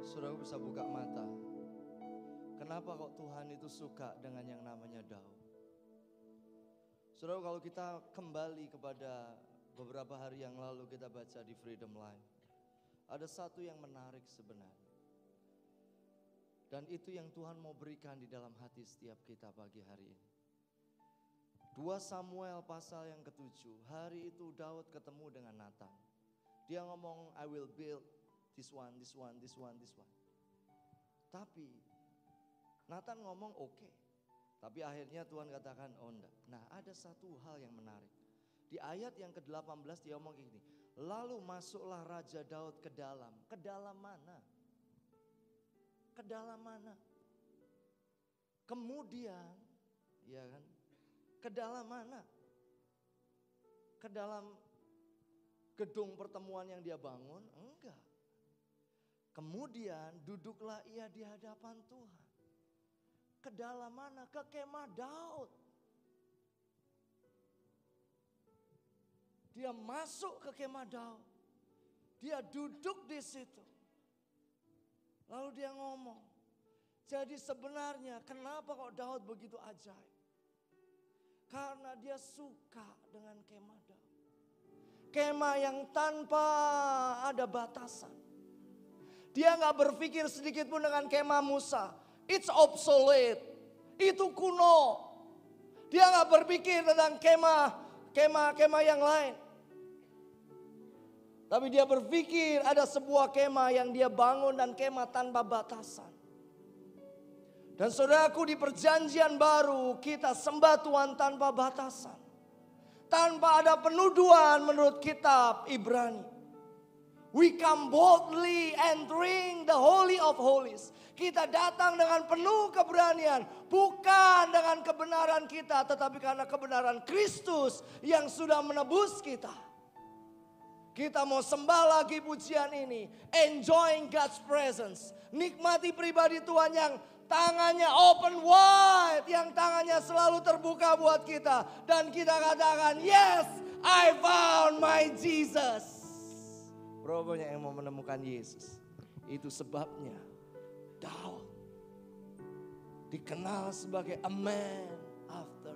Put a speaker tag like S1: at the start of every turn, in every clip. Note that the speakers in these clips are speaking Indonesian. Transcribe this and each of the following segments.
S1: Saudara bisa buka mata. Kenapa kok Tuhan itu suka dengan yang namanya Daud? Saudara, kalau kita kembali kepada beberapa hari yang lalu kita baca di Freedom Line, ada satu yang menarik sebenarnya. Dan itu yang Tuhan mau berikan di dalam hati setiap kita pagi hari ini. 2 Samuel pasal yang ke-7, hari itu Daud ketemu dengan Nathan. Dia ngomong, I will build this one. Tapi Nathan ngomong oke. Tapi akhirnya Tuhan katakan oh enggak. Nah, ada satu hal yang menarik. Di ayat yang ke-18 dia ngomong gini, lalu masuklah Raja Daud ke dalam. Ke dalam mana? Ke dalam mana? Kemudian, ya kan? Ke dalam mana? Ke dalam gedung pertemuan yang dia bangun? Enggak. Kemudian duduklah ia di hadapan Tuhan. Ke dalam mana? Ke kemah Daud. Dia masuk ke kemah Daud. Dia duduk di situ. Lalu dia ngomong, jadi sebenarnya kenapa kok Daud begitu ajaib? Karena dia suka dengan kemah Daud. Kemah yang tanpa ada batasan. Dia gak berpikir sedikit pun dengan kemah Musa. It's obsolete. Itu kuno. Dia gak berpikir tentang kemah yang lain. Tapi dia berpikir ada sebuah kemah yang dia bangun dan kemah tanpa batasan. Dan saudaraku, di perjanjian baru kita sembah Tuhan tanpa batasan. Tanpa ada penuduhan menurut kitab Ibrani. We come boldly entering the holy of holies. Kita datang dengan penuh keberanian. Bukan dengan kebenaran kita, tetapi karena kebenaran Kristus yang sudah menebus kita. Kita mau sembah lagi pujian ini. Enjoying God's presence. Nikmati pribadi Tuhan yang tangannya open wide. Yang tangannya selalu terbuka buat kita. Dan kita katakan, yes, I found my Jesus. Berapa banyak yang mau menemukan Yesus? Itu sebabnya Daud dikenal sebagai a man after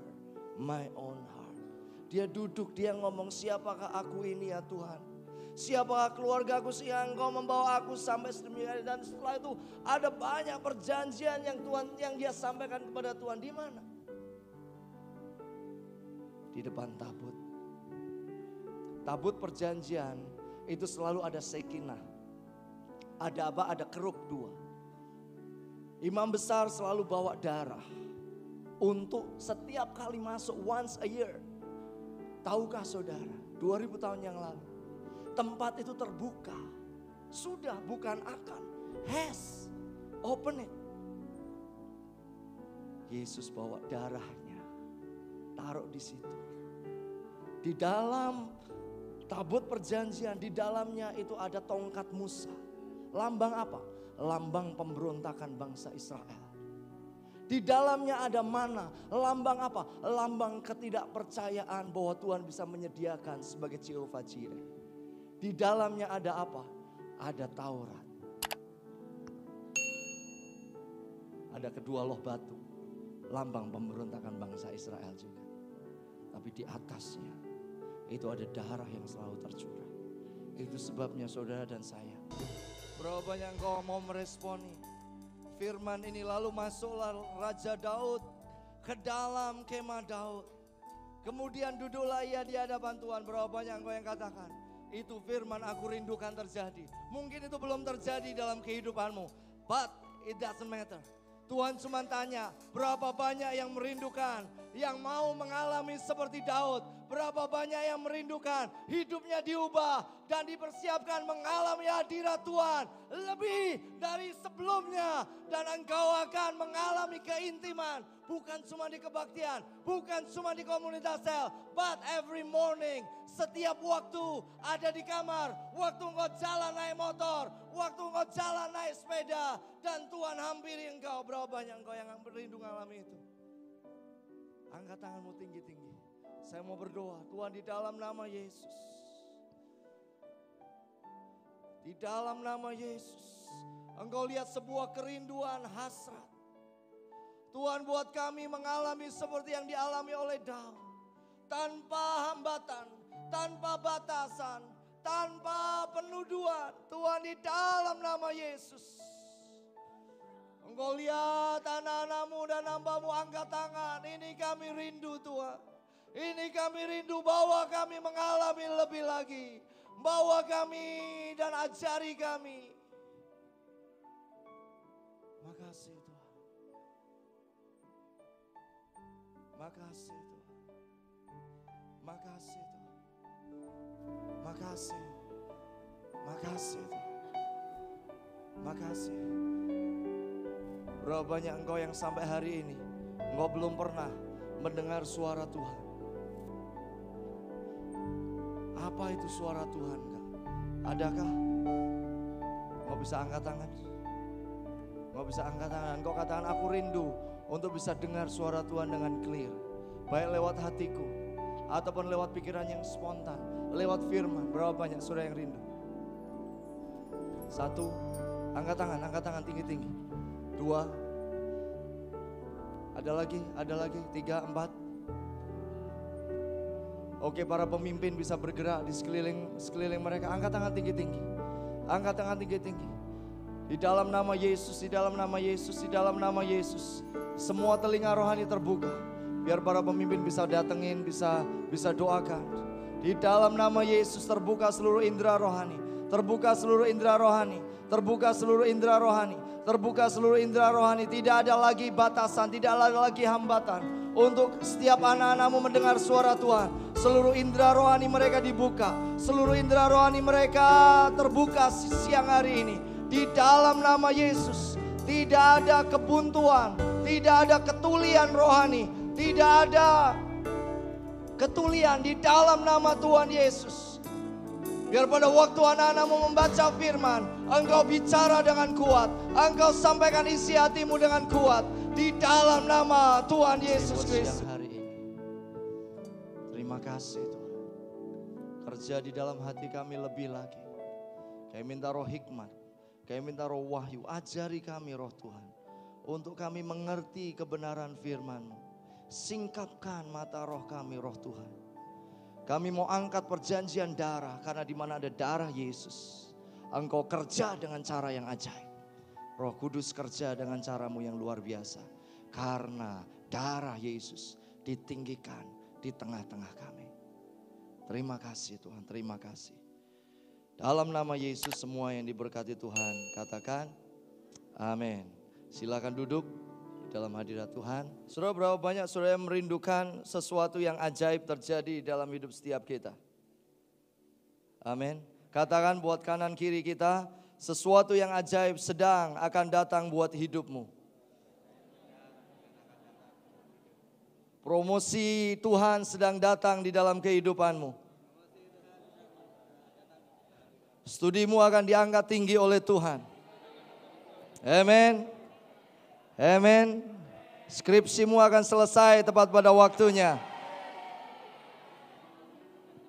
S1: my own heart. Dia duduk, dia ngomong, siapakah aku ini ya Tuhan? Siapakah keluarga aku sehingga Engkau membawa aku sampai sedemikian. Dan setelah itu ada banyak perjanjian yang dia sampaikan kepada Tuhan. Di mana? Di depan tabut. Tabut perjanjian itu selalu ada sekinah. Ada apa? Ada keruk 2. Imam besar selalu bawa darah. Untuk setiap kali masuk once a year. Tahukah saudara? 2000 tahun yang lalu. Tempat itu terbuka. Sudah, bukan akan. Has. Open it. Yesus bawa darahnya. Taruh di situ. Di dalam tabut perjanjian. Di dalamnya itu ada tongkat Musa. Lambang apa? Lambang pemberontakan bangsa Israel. Di dalamnya ada mana? Lambang apa? Lambang ketidakpercayaan bahwa Tuhan bisa menyediakan sebagai Jehovah Jireh. Di dalamnya ada apa? Ada Taurat. Ada kedua loh batu. Lambang pemberontakan bangsa Israel juga. Tapi di atasnya itu ada darah yang selalu tercurah. Itu sebabnya saudara dan saya. Berapa banyak engkau mau meresponi firman ini? Lalu masuklah Raja Daud ke dalam kemah Daud. Kemudian duduklah ia di hadapan Tuhan. Berapa banyak engkau yang katakan, itu firman aku rindukan terjadi. Mungkin itu belum terjadi dalam kehidupanmu. But it doesn't matter. Tuhan cuma tanya, berapa banyak yang merindukan, yang mau mengalami seperti Daud. Berapa banyak yang merindukan hidupnya diubah dan dipersiapkan mengalami hadirat Tuhan lebih dari sebelumnya. Dan engkau akan mengalami keintiman. Bukan cuma di kebaktian, bukan cuma di komunitas sel, but every morning, setiap waktu ada di kamar, waktu engkau jalan naik motor, waktu engkau jalan naik sepeda, dan Tuhan hampiri engkau. Berapa banyak engkau yang merindu mengalami itu? Angkat tanganmu tinggi-tinggi. Saya mau berdoa, Tuhan, di dalam nama Yesus. Di dalam nama Yesus. Engkau lihat sebuah kerinduan hasrat. Tuhan, buat kami mengalami seperti yang dialami oleh Daud. Tanpa hambatan, tanpa batasan, tanpa penuduhan. Tuhan, di dalam nama Yesus. Engkau lihat anak-anakmu dan hamba-Mu angkat tangan. Ini kami rindu Tuhan. Ini kami rindu, bawa kami mengalami lebih lagi. Bawa kami dan ajari kami. Makasih Tuhan. Makasih Tuhan. Makasih Tuhan. Makasih. Makasih Tuhan. Makasih. Berapa banyak engkau yang sampai hari ini engkau belum pernah mendengar suara Tuhan. Apa itu suara Tuhan kah? Adakah? Engkau bisa angkat tangan. Engkau bisa angkat tangan. Engkau katakan, aku rindu untuk bisa dengar suara Tuhan dengan clear. Baik lewat hatiku ataupun lewat pikiran yang spontan, lewat firman. Berapa banyak saudara yang rindu? 1, angkat tangan tinggi-tinggi. 2, ada lagi, 3, 4. Oke, para pemimpin bisa bergerak di sekeliling mereka. Angkat tangan tinggi-tinggi. Angkat tangan tinggi-tinggi. Di dalam nama Yesus, di dalam nama Yesus, di dalam nama Yesus. Semua telinga rohani terbuka. Biar para pemimpin bisa datengin, bisa doakan. Di dalam nama Yesus terbuka seluruh indera rohani. Terbuka seluruh indera rohani. Terbuka seluruh indera rohani. Terbuka seluruh indera rohani. Tidak ada lagi batasan, tidak ada lagi hambatan. Untuk setiap anak-anakmu mendengar suara Tuhan. Seluruh indera rohani mereka dibuka. Seluruh indera rohani mereka terbuka siang hari ini. Di dalam nama Yesus. Tidak ada kebuntuan. Tidak ada ketulian rohani. Tidak ada ketulian di dalam nama Tuhan Yesus. Biar pada waktu anak-anakmu membaca firman, engkau bicara dengan kuat. Engkau sampaikan isi hatimu dengan kuat. Di dalam nama Tuhan Yesus Kristus. Hari ini, terima kasih Tuhan. Kerja di dalam hati kami lebih lagi. Kami minta roh hikmat. Kami minta roh wahyu. Ajari kami roh Tuhan. Untuk kami mengerti kebenaran firman-Mu. Singkapkan mata roh kami roh Tuhan. Kami mau angkat perjanjian darah. Karena di mana ada darah Yesus, Engkau kerja dengan cara yang ajaib. Roh Kudus kerja dengan cara-Mu yang luar biasa. Karena darah Yesus ditinggikan di tengah-tengah kami. Terima kasih Tuhan, terima kasih. Dalam nama Yesus semua yang diberkati Tuhan, katakan amin. Silakan duduk dalam hadirat Tuhan. Saudara, berapa banyak saudara yang merindukan sesuatu yang ajaib terjadi dalam hidup setiap kita? Amin. Katakan buat kanan kiri kita, sesuatu yang ajaib sedang akan datang buat hidupmu. Promosi Tuhan sedang datang di dalam kehidupanmu. Studimu akan diangkat tinggi oleh Tuhan. Amin. Amin. Skripsimu akan selesai tepat pada waktunya.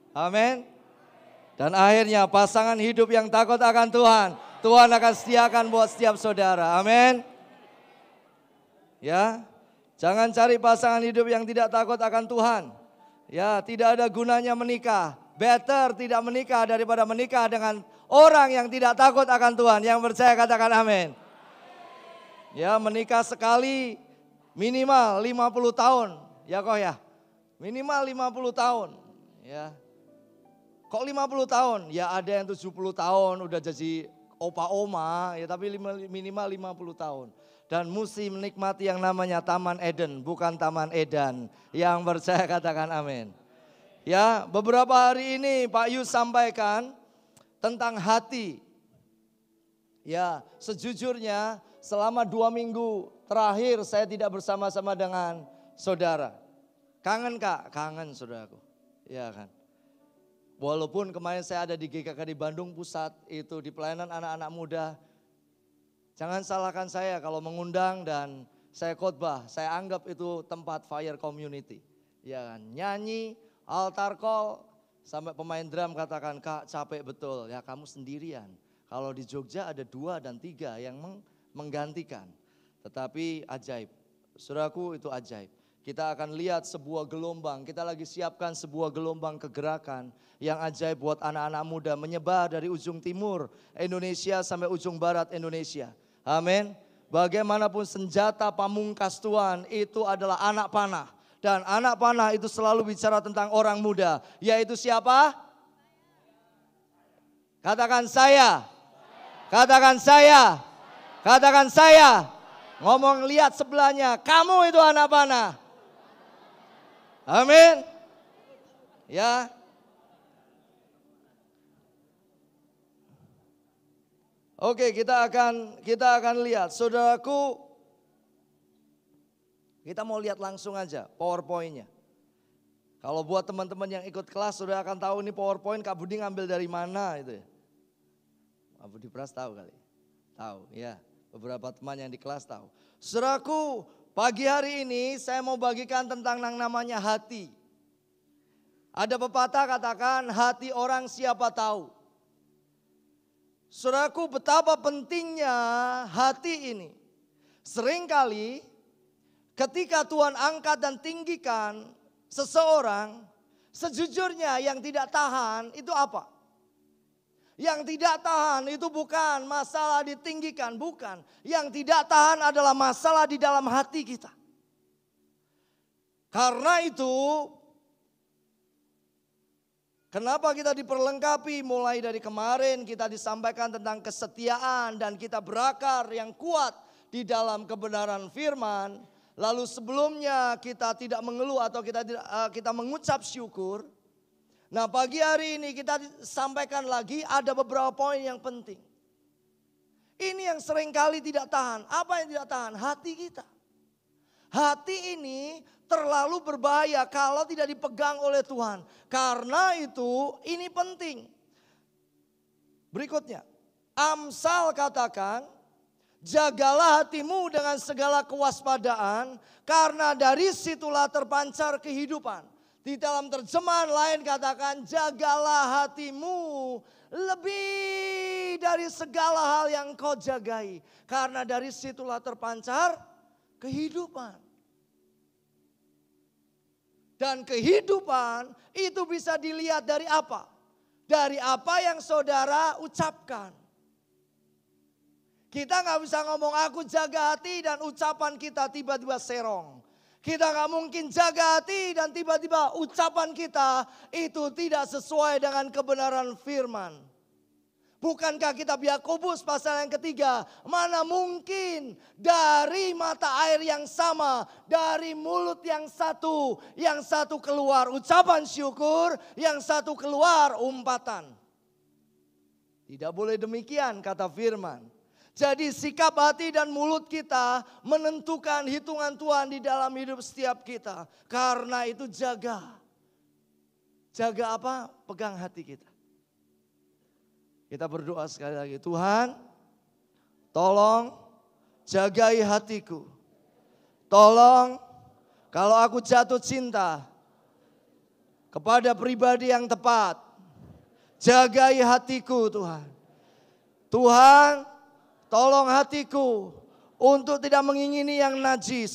S1: Amin. Dan akhirnya pasangan hidup yang takut akan Tuhan, Tuhan akan sediakan buat setiap saudara. Amin. Ya, jangan cari pasangan hidup yang tidak takut akan Tuhan. Ya, tidak ada gunanya menikah. Better tidak menikah daripada menikah dengan orang yang tidak takut akan Tuhan. Yang percaya katakan amin. Ya, menikah sekali minimal 50 tahun. Ya kok ya, minimal 50 tahun. Ya. Kok 50 tahun? Ya ada yang 70 tahun udah jadi opa-oma, ya tapi minimal 50 tahun. Dan mesti menikmati yang namanya Taman Eden, bukan Taman Edan. Yang percaya katakan amin. Ya, beberapa hari ini Pak Yus sampaikan tentang hati. Ya, sejujurnya selama 2 minggu terakhir saya tidak bersama-sama dengan saudara. Kangen Kak? Kangen saudaraku. Ya kan. Walaupun kemarin saya ada di GKK di Bandung Pusat, itu di pelayanan anak-anak muda. Jangan salahkan saya kalau mengundang dan saya khotbah, saya anggap itu tempat fire community. Ya kan, nyanyi, altar call, sampai pemain drum katakan, Kak capek betul, ya kamu sendirian. Kalau di Jogja ada 2 dan 3 yang menggantikan. Tetapi ajaib. Saudaraku, itu ajaib. Kita akan lihat sebuah gelombang. Kita lagi siapkan sebuah gelombang kegerakan yang ajaib buat anak-anak muda menyebar dari ujung timur Indonesia sampai ujung barat Indonesia. Amin. Bagaimanapun senjata pamungkas Tuhan itu adalah anak panah. Dan anak panah itu selalu bicara tentang orang muda. Yaitu siapa? Katakan saya. Katakan saya. Katakan saya. Ngomong, lihat sebelahnya. Kamu itu anak panah. Amin. Ya. Oke, kita akan lihat. Saudaraku, kita mau lihat langsung aja PowerPoint-nya. Kalau buat teman-teman yang ikut kelas, sudah akan tahu ini PowerPoint Kak Budi ngambil dari mana itu ya. Kak Budi Pras tahu kali? Tahu ya, beberapa teman yang di kelas tahu. Saudaraku, pagi hari ini saya mau bagikan tentang yang namanya hati. Ada pepatah katakan hati orang siapa tahu. Saudaraku, betapa pentingnya hati ini. Seringkali ketika Tuhan angkat dan tinggikan seseorang, sejujurnya yang tidak tahan itu apa? Yang tidak tahan itu bukan masalah ditinggikan, bukan. Yang tidak tahan adalah masalah di dalam hati kita. Karena itu, kenapa kita diperlengkapi mulai dari kemarin kita disampaikan tentang kesetiaan dan kita berakar yang kuat di dalam kebenaran firman. Lalu sebelumnya kita tidak mengeluh atau kita mengucap syukur. Nah, pagi hari ini kita sampaikan lagi ada beberapa poin yang penting. Ini yang seringkali tidak tahan. Apa yang tidak tahan? Hati kita. Hati ini terlalu berbahaya kalau tidak dipegang oleh Tuhan. Karena itu ini penting. Berikutnya, Amsal katakan, jagalah hatimu dengan segala kewaspadaan, karena dari situlah terpancar kehidupan. Di dalam terjemahan lain katakan, jagalah hatimu lebih dari segala hal yang kau jagai. Karena dari situlah terpancar kehidupan. Dan kehidupan itu bisa dilihat dari apa? Dari apa yang saudara ucapkan. Kita gak bisa ngomong aku jaga hati dan ucapan kita tiba-tiba serong. Kita gak mungkin jaga hati dan tiba-tiba ucapan kita itu tidak sesuai dengan kebenaran firman. Bukankah kitab Yakobus pasal yang 3, mana mungkin dari mata air yang sama, dari mulut yang satu keluar ucapan syukur, yang satu keluar umpatan. Tidak boleh demikian kata firman. Jadi sikap hati dan mulut kita menentukan hitungan Tuhan di dalam hidup setiap kita. Karena itu jaga. Jaga apa? Pegang hati kita. Kita berdoa sekali lagi. Tuhan, tolong jagai hatiku. Tolong kalau aku jatuh cinta kepada pribadi yang tepat, jagai hatiku Tuhan. Tuhan, tolong hatiku untuk tidak mengingini yang najis.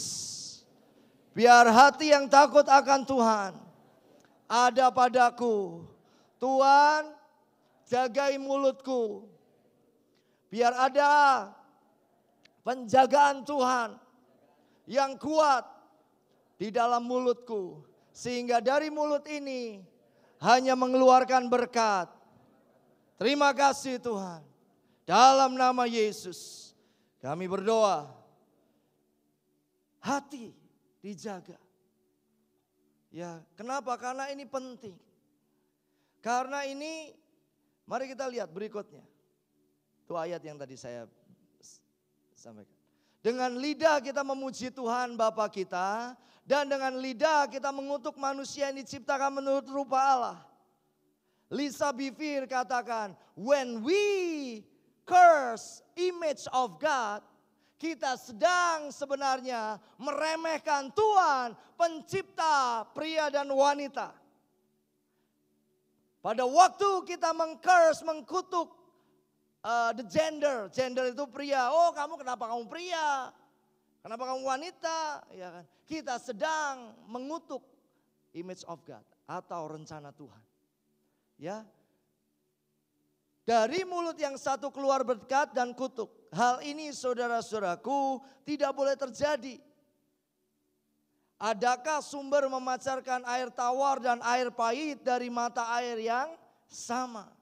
S1: Biar hati yang takut akan Tuhan ada padaku. Tuhan, jagai mulutku. Biar ada penjagaan Tuhan yang kuat di dalam mulutku. Sehingga dari mulut ini hanya mengeluarkan berkat. Terima kasih Tuhan. Dalam nama Yesus kami berdoa. Hati dijaga. Ya, kenapa? Karena ini penting. Karena ini, mari kita lihat berikutnya. Itu ayat yang tadi saya sampaikan. Dengan lidah kita memuji Tuhan Bapa kita. Dan dengan lidah kita mengutuk manusia yang diciptakan menurut rupa Allah. Lisa Bivir katakan, when we curse image of God, kita sedang sebenarnya meremehkan Tuhan pencipta pria dan wanita. Pada waktu kita mengkutuk the gender. Gender itu pria. Oh, kenapa kamu pria? Kenapa kamu wanita? Ya kan? Kita sedang mengutuk image of God atau rencana Tuhan. Ya. Dari mulut yang satu keluar berkat dan kutuk. Hal ini saudara-saudaraku tidak boleh terjadi. Adakah sumber memancarkan air tawar dan air pahit dari mata air yang sama?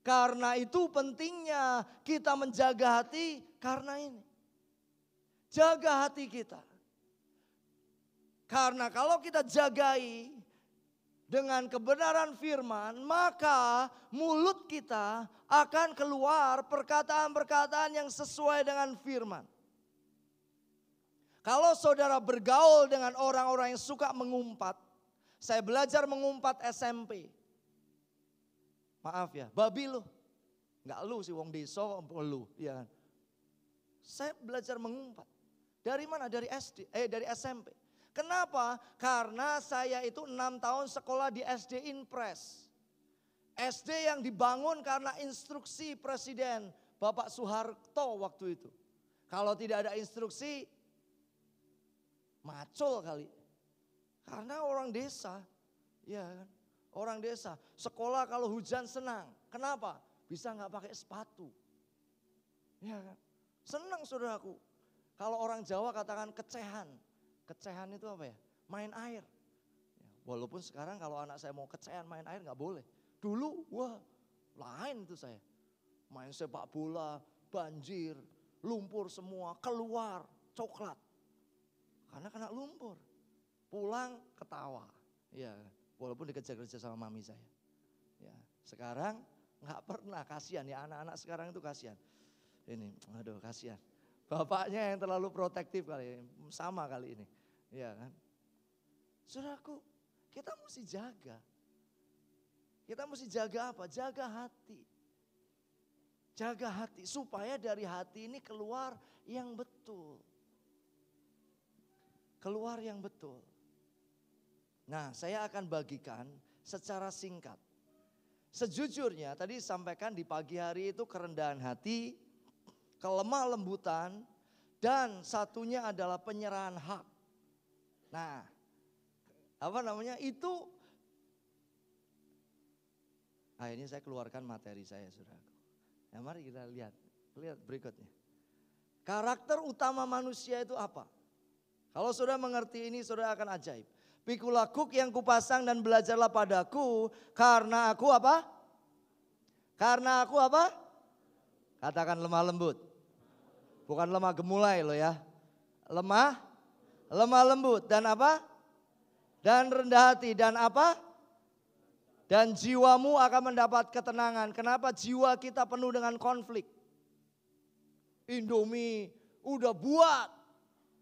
S1: Karena itu pentingnya kita menjaga hati karena ini. Jaga hati kita. Karena kalau kita jagai dengan kebenaran firman, maka mulut kita akan keluar perkataan-perkataan yang sesuai dengan firman. Kalau saudara bergaul dengan orang-orang yang suka mengumpat, saya belajar mengumpat SMP. Maaf ya, babi lu. Enggak lu sih, wong desa lu, ya kan. Saya belajar mengumpat. Dari mana? Dari SMP. Kenapa? Karena saya itu 6 tahun sekolah di SD Impres. SD yang dibangun karena instruksi Presiden Bapak Soeharto waktu itu. Kalau tidak ada instruksi, macul kali. Karena orang desa, ya kan? Orang desa, sekolah kalau hujan senang. Kenapa? Bisa nggak pakai sepatu. Ya kan? Senang saudaraku. Kalau orang Jawa katakan kecehan. Kecehan itu apa ya? Main air. Walaupun sekarang kalau anak saya mau kecehan main air nggak boleh. Dulu wah lain itu saya. Main sepak bola, banjir, lumpur semua, keluar coklat. Karena kena lumpur. Pulang ketawa. Ya, walaupun dikejar-kejar sama mami saya. Ya, sekarang nggak pernah, kasihan ya anak-anak sekarang itu kasihan. Ini, aduh kasihan. Bapaknya yang terlalu protektif kali ini, sama kali ini. Ya kan. Saudaraku, kita mesti jaga. Kita mesti jaga apa? Jaga hati. Jaga hati supaya dari hati ini keluar yang betul. Keluar yang betul. Nah, saya akan bagikan secara singkat. Sejujurnya tadi disampaikan di pagi hari itu kerendahan hati, kelemah lembutan, dan satunya adalah penyerahan hak. Nah, apa namanya itu? Nah ini saya keluarkan materi saya saudaraku. Nah mari kita lihat berikutnya. Karakter utama manusia itu apa? Kalau saudara mengerti ini saudara akan ajaib. Pikulah kuk yang kupasang dan belajarlah padaku karena aku apa? Karena aku apa? Katakan lemah lembut. Bukan lemah gemulai loh ya. Lemah lembut dan apa? Dan rendah hati dan apa? Dan jiwamu akan mendapat ketenangan. Kenapa jiwa kita penuh dengan konflik? Indomie udah buat,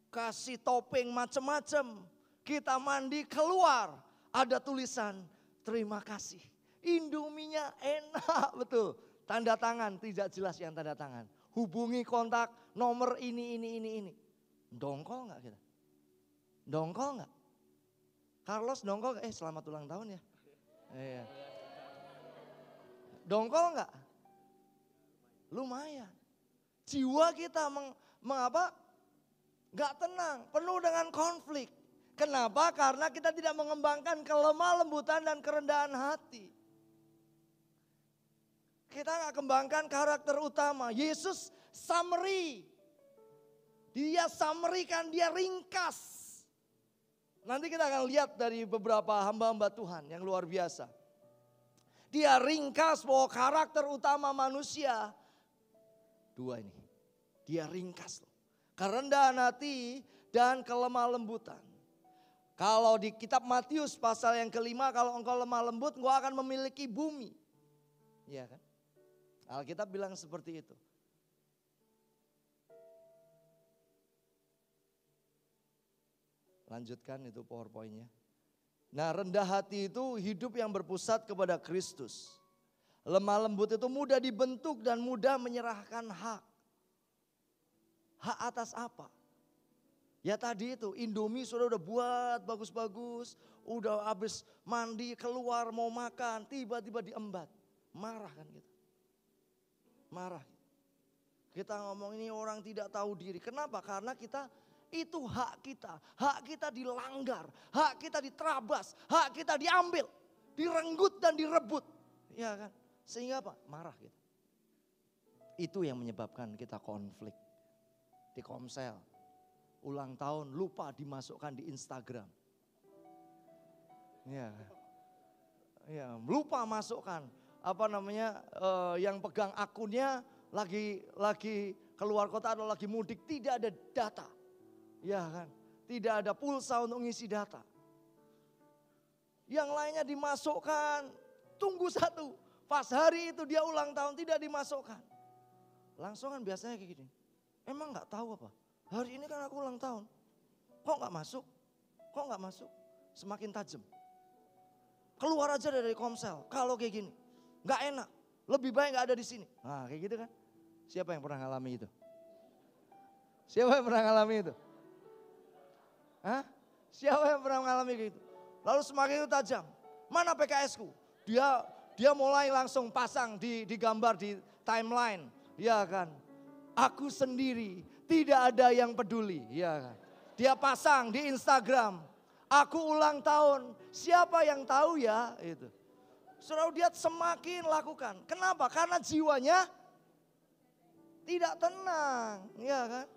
S1: kasih topping macam-macam. Kita mandi keluar, ada tulisan terima kasih. Indominya enak betul. Tanda tangan tidak jelas yang tanda tangan. Hubungi kontak nomor ini. Dongkol nggak kita? Dongkol nggak? Carlos dongkol nggak? Selamat ulang tahun ya. Iya. Dongkol nggak? Lumayan. Jiwa kita mengapa? Nggak tenang, penuh dengan konflik. Kenapa? Karena kita tidak mengembangkan kelemah lembutan dan kerendahan hati. Kita nggak kembangkan karakter utama. Yesus summary. Dia summary kan, dia ringkas. Nanti kita akan lihat dari beberapa hamba-hamba Tuhan yang luar biasa. Dia ringkas bahwa karakter utama manusia. Dua ini. Dia ringkas. Kerendahan hati dan kelemah lembutan. Kalau di kitab Matius pasal yang kelima, kalau engkau lemah lembut, engkau akan memiliki bumi. Iya kan? Alkitab bilang seperti itu. Lanjutkan itu PowerPoint-nya. Nah, rendah hati itu hidup yang berpusat kepada Kristus. Lemah lembut itu mudah dibentuk dan mudah menyerahkan hak. Hak atas apa? Ya tadi itu, Indomie sudah buat bagus-bagus, udah habis mandi keluar mau makan, tiba-tiba diembat. Marah kan gitu. Marah. Kita ngomong ini orang tidak tahu diri. Kenapa? Karena itu hak kita. Hak kita dilanggar. Hak kita diterabas. Hak kita diambil. Direnggut dan direbut. Ya kan? Sehingga apa? Marah kita. Itu yang menyebabkan kita konflik. Di Komsel. Ulang tahun lupa dimasukkan di Instagram. Ya. Ya, lupa masukkan. Yang pegang akunnya lagi keluar kota atau lagi mudik, tidak ada data. Ya kan? Tidak ada pulsa untuk ngisi data. Yang lainnya dimasukkan, tunggu satu. Pas hari itu dia ulang tahun tidak dimasukkan. Langsung kan biasanya kayak gini. Emang gak tahu apa? Hari ini kan aku ulang tahun. Kok gak masuk? Kok gak masuk? Semakin tajam. Keluar aja dari Komsel. Kalau kayak gini, gak enak. Lebih baik gak ada di sini. Nah kayak gitu kan. Siapa yang pernah ngalami itu? Siapa yang pernah ngalami itu? Hah? Siapa yang pernah ngalami gitu? Lalu semakin itu tajam. Mana PKS-ku? Dia mulai langsung pasang di gambar di timeline. Ya kan. Aku sendiri, tidak ada yang peduli. Ya kan. Dia pasang di Instagram. Aku ulang tahun, siapa yang tahu ya itu. Saudara dia semakin lakukan. Kenapa? Karena jiwanya tidak tenang, ya kan?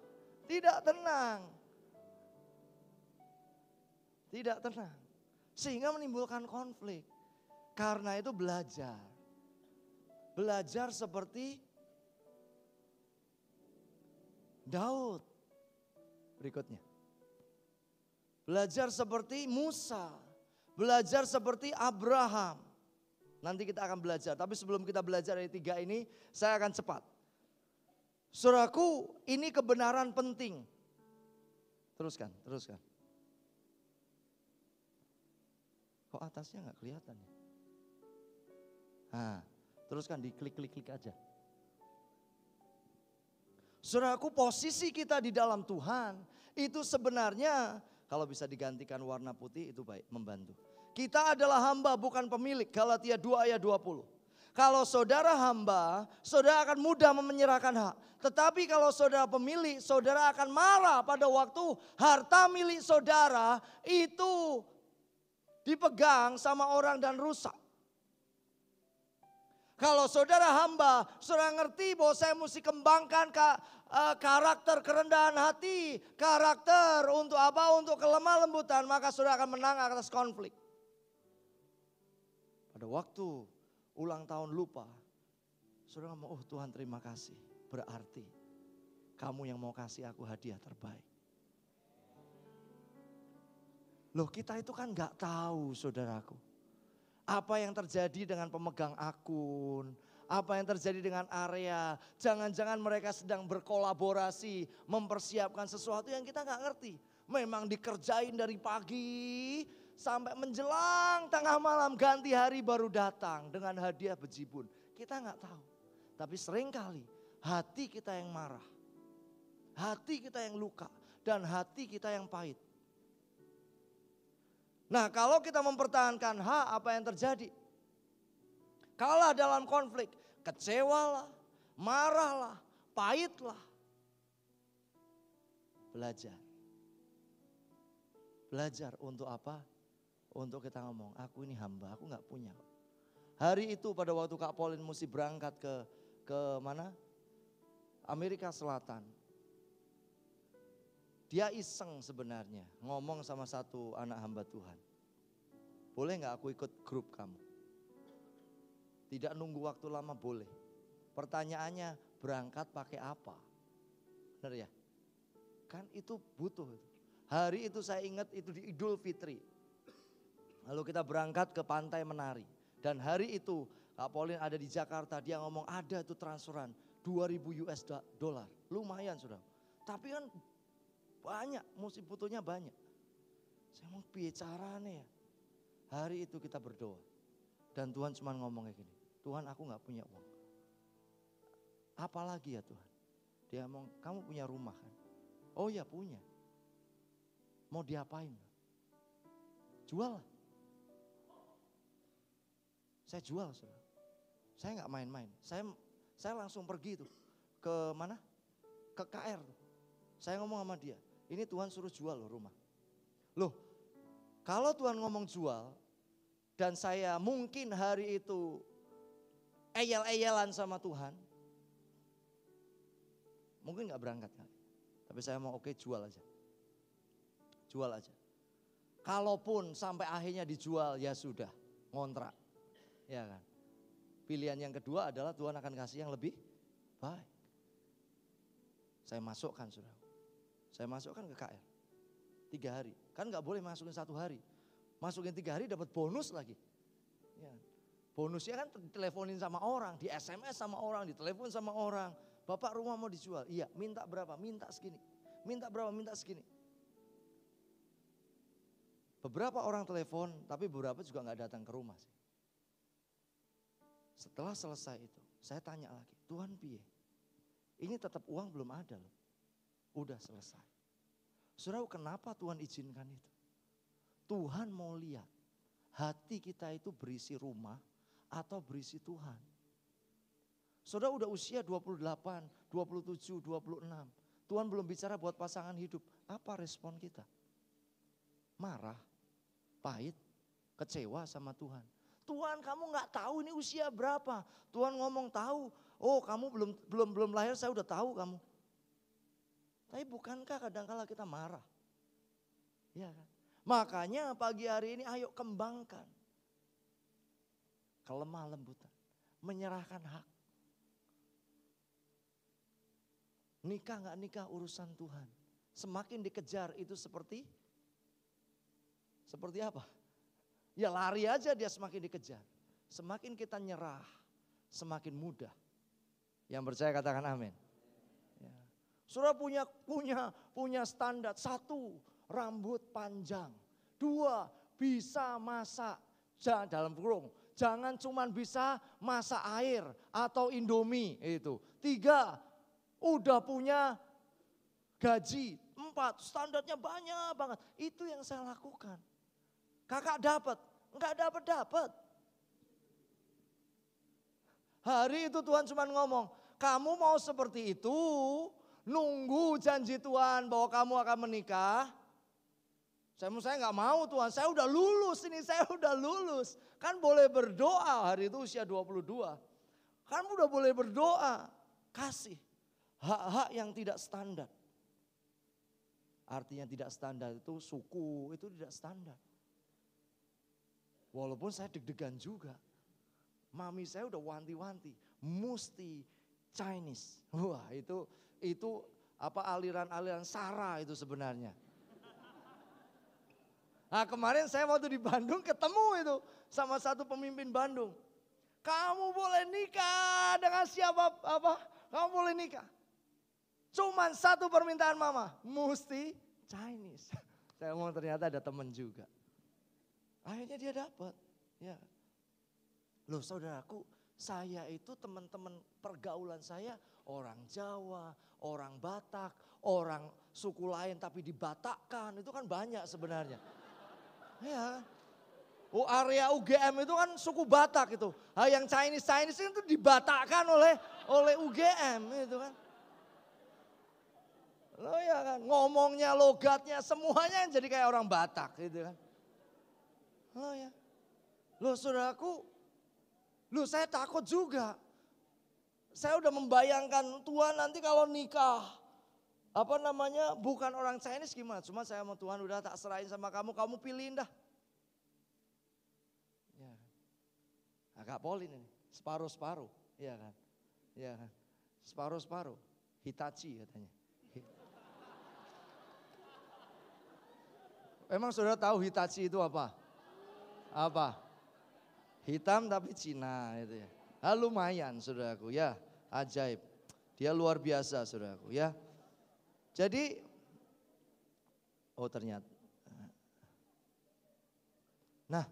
S1: Tidak tenang. Tidak tenang. Sehingga menimbulkan konflik. Karena itu belajar. Belajar seperti Daud. Berikutnya. Belajar seperti Musa. Belajar seperti Abraham. Nanti kita akan belajar. Tapi sebelum kita belajar dari 3 ini, saya akan cepat. Saudaraku, ini kebenaran penting. Teruskan. Kok atasnya gak kelihatan ya? Nah, teruskan diklik aja. Saudaraku, posisi kita di dalam Tuhan itu sebenarnya kalau bisa digantikan warna putih itu baik, membantu. Kita adalah hamba bukan pemilik. Galatia 2 ayat 20. Kalau saudara hamba, saudara akan mudah menyerahkan hak. Tetapi kalau saudara pemilik, saudara akan marah pada waktu harta milik saudara itu dipegang sama orang dan rusak. Kalau saudara hamba, saudara ngerti bahwa saya mesti kembangkan karakter kerendahan hati, karakter untuk apa? Untuk kelemah lembutan, maka saudara akan menang atas konflik. Pada waktu ulang tahun lupa, saudara ngomong, oh Tuhan terima kasih. Berarti kamu yang mau kasih aku hadiah terbaik. Loh kita itu kan gak tahu saudaraku. Apa yang terjadi dengan pemegang akun, apa yang terjadi dengan area. Jangan-jangan mereka sedang berkolaborasi, mempersiapkan sesuatu yang kita gak ngerti. Memang dikerjain dari pagi sampai menjelang tengah malam, ganti hari baru datang dengan hadiah bejibun. Kita gak tahu. Tapi seringkali hati kita yang marah, hati kita yang luka, dan hati kita yang pahit. Nah kalau kita mempertahankan hak, apa yang terjadi? Kalah dalam konflik, kecewalah, marahlah, pahitlah. Belajar. Belajar untuk apa? Untuk kita ngomong, aku ini hamba, aku gak punya. Hari itu pada waktu Kak Pauline mesti berangkat ke mana? Amerika Selatan. Dia iseng sebenarnya ngomong sama satu anak hamba Tuhan. Boleh gak aku ikut grup kamu? Tidak nunggu waktu lama boleh. Pertanyaannya berangkat pakai apa? Benar ya? Kan itu butuh. Hari itu saya ingat itu di Idul Fitri. Lalu kita berangkat ke pantai menari. Dan hari itu Kak Pauline ada di Jakarta. Dia ngomong ada itu transferan 2.000 US dollar. Lumayan sudah. Tapi kan banyak, mesti butuhnya banyak. Saya mau piye carane ya? Hari itu kita berdoa. Dan Tuhan cuma ngomong kayak gini. Tuhan aku gak punya uang. Apalagi ya Tuhan? Dia ngomong kamu punya rumah kan? Oh ya punya. Mau diapain? Jual. Saya jual saudara. Saya gak main-main. Saya langsung pergi tuh. Ke mana? Ke KR tuh. Saya ngomong sama dia, ini Tuhan suruh jual loh rumah. Loh, kalau Tuhan ngomong jual, dan saya mungkin hari itu eyel-eyelan sama Tuhan, mungkin gak berangkat kali. Tapi saya mau oke, jual aja. Jual aja. Kalaupun sampai akhirnya dijual, ya sudah, ngontrak. Ya kan. Pilihan yang kedua adalah Tuhan akan kasih yang lebih baik. Saya masukkan, saudara. Saya masukkan ke KR. 3 hari. Kan gak boleh masukin 1 hari. Masukin 3 hari dapat bonus lagi. Ya. Bonusnya kan diteleponin sama orang, di SMS sama orang, ditelepon sama orang. Bapak rumah mau dijual. Iya, minta berapa? Minta segini. Minta berapa? Minta segini. Beberapa orang telepon, tapi beberapa juga gak datang ke rumah sih. Setelah selesai itu, saya tanya lagi, Tuhan piye? Ini tetap uang belum ada loh. Udah selesai. Saudara, kenapa Tuhan izinkan itu? Tuhan mau lihat hati kita itu berisi rumah atau berisi Tuhan. Saudara udah usia 28, 27, 26. Tuhan belum bicara buat pasangan hidup. Apa respon kita? Marah, pahit, kecewa sama Tuhan. Tuhan, kamu nggak tahu ini usia berapa. Tuhan ngomong tahu. Oh, kamu belum lahir, saya udah tahu kamu. Tapi bukankah kadang-kala kita marah? Ya kan? Makanya pagi hari ini ayo kembangkan kelemah lembutan, menyerahkan hak. Nikah nggak nikah urusan Tuhan. Semakin dikejar itu seperti apa? Ya lari aja dia semakin dikejar. Semakin kita nyerah, semakin mudah. Yang percaya katakan amin. Ya. Saudara punya standar. 1, rambut panjang. 2, bisa masak. Dalam kurung. Jangan cuma bisa masak air atau Indomie itu. 3, udah punya gaji. 4, standarnya banyak banget. Itu yang saya lakukan. Kakak dapat, enggak dapat. Hari itu Tuhan cuma ngomong, kamu mau seperti itu, nunggu janji Tuhan bahwa kamu akan menikah. Saya nggak mau Tuhan, saya udah lulus ini, saya udah lulus. Kan boleh berdoa, hari itu usia 22. Kan udah boleh berdoa, kasih hak-hak yang tidak standar. Artinya tidak standar itu suku, itu tidak standar. Walaupun saya deg-degan juga. Mami saya udah wanti-wanti, mesti Chinese. Wah itu apa aliran-aliran Sara itu sebenarnya. Nah kemarin saya waktu di Bandung ketemu itu sama satu pemimpin Bandung. Kamu boleh nikah dengan siapa apa? Kamu boleh nikah. Cuman 1 permintaan mama, mesti Chinese. Saya ngomong ternyata ada teman juga. Akhirnya dia dapat. Ya. Loh saudaraku, saya itu teman-teman pergaulan saya orang Jawa, orang Batak, orang suku lain tapi dibatakkan. Itu kan banyak sebenarnya. Ya. Oh area UGM itu kan suku Batak itu. Nah, yang Chinese itu dibatakkan oleh UGM itu kan. Loh ya kan, ngomongnya, logatnya, semuanya jadi kayak orang Batak gitu kan. Loh ya. Loh saudaraku, loh saya takut juga. Saya udah membayangkan Tuhan nanti kalau nikah, bukan orang Chinese gimana. Cuma saya sama Tuhan udah tak serahin sama kamu, kamu pilihin dah. Ya. Agak polin ini, separuh-separuh, ya kan. Ya kan, separuh-separuh, Hitachi katanya. Emang saudara tahu Hitachi itu apa? Apa? Hitam tapi Cina itu ya. Ah, lumayan saudaraku ya, ajaib. Dia luar biasa saudaraku ya. Jadi, oh ternyata. Nah,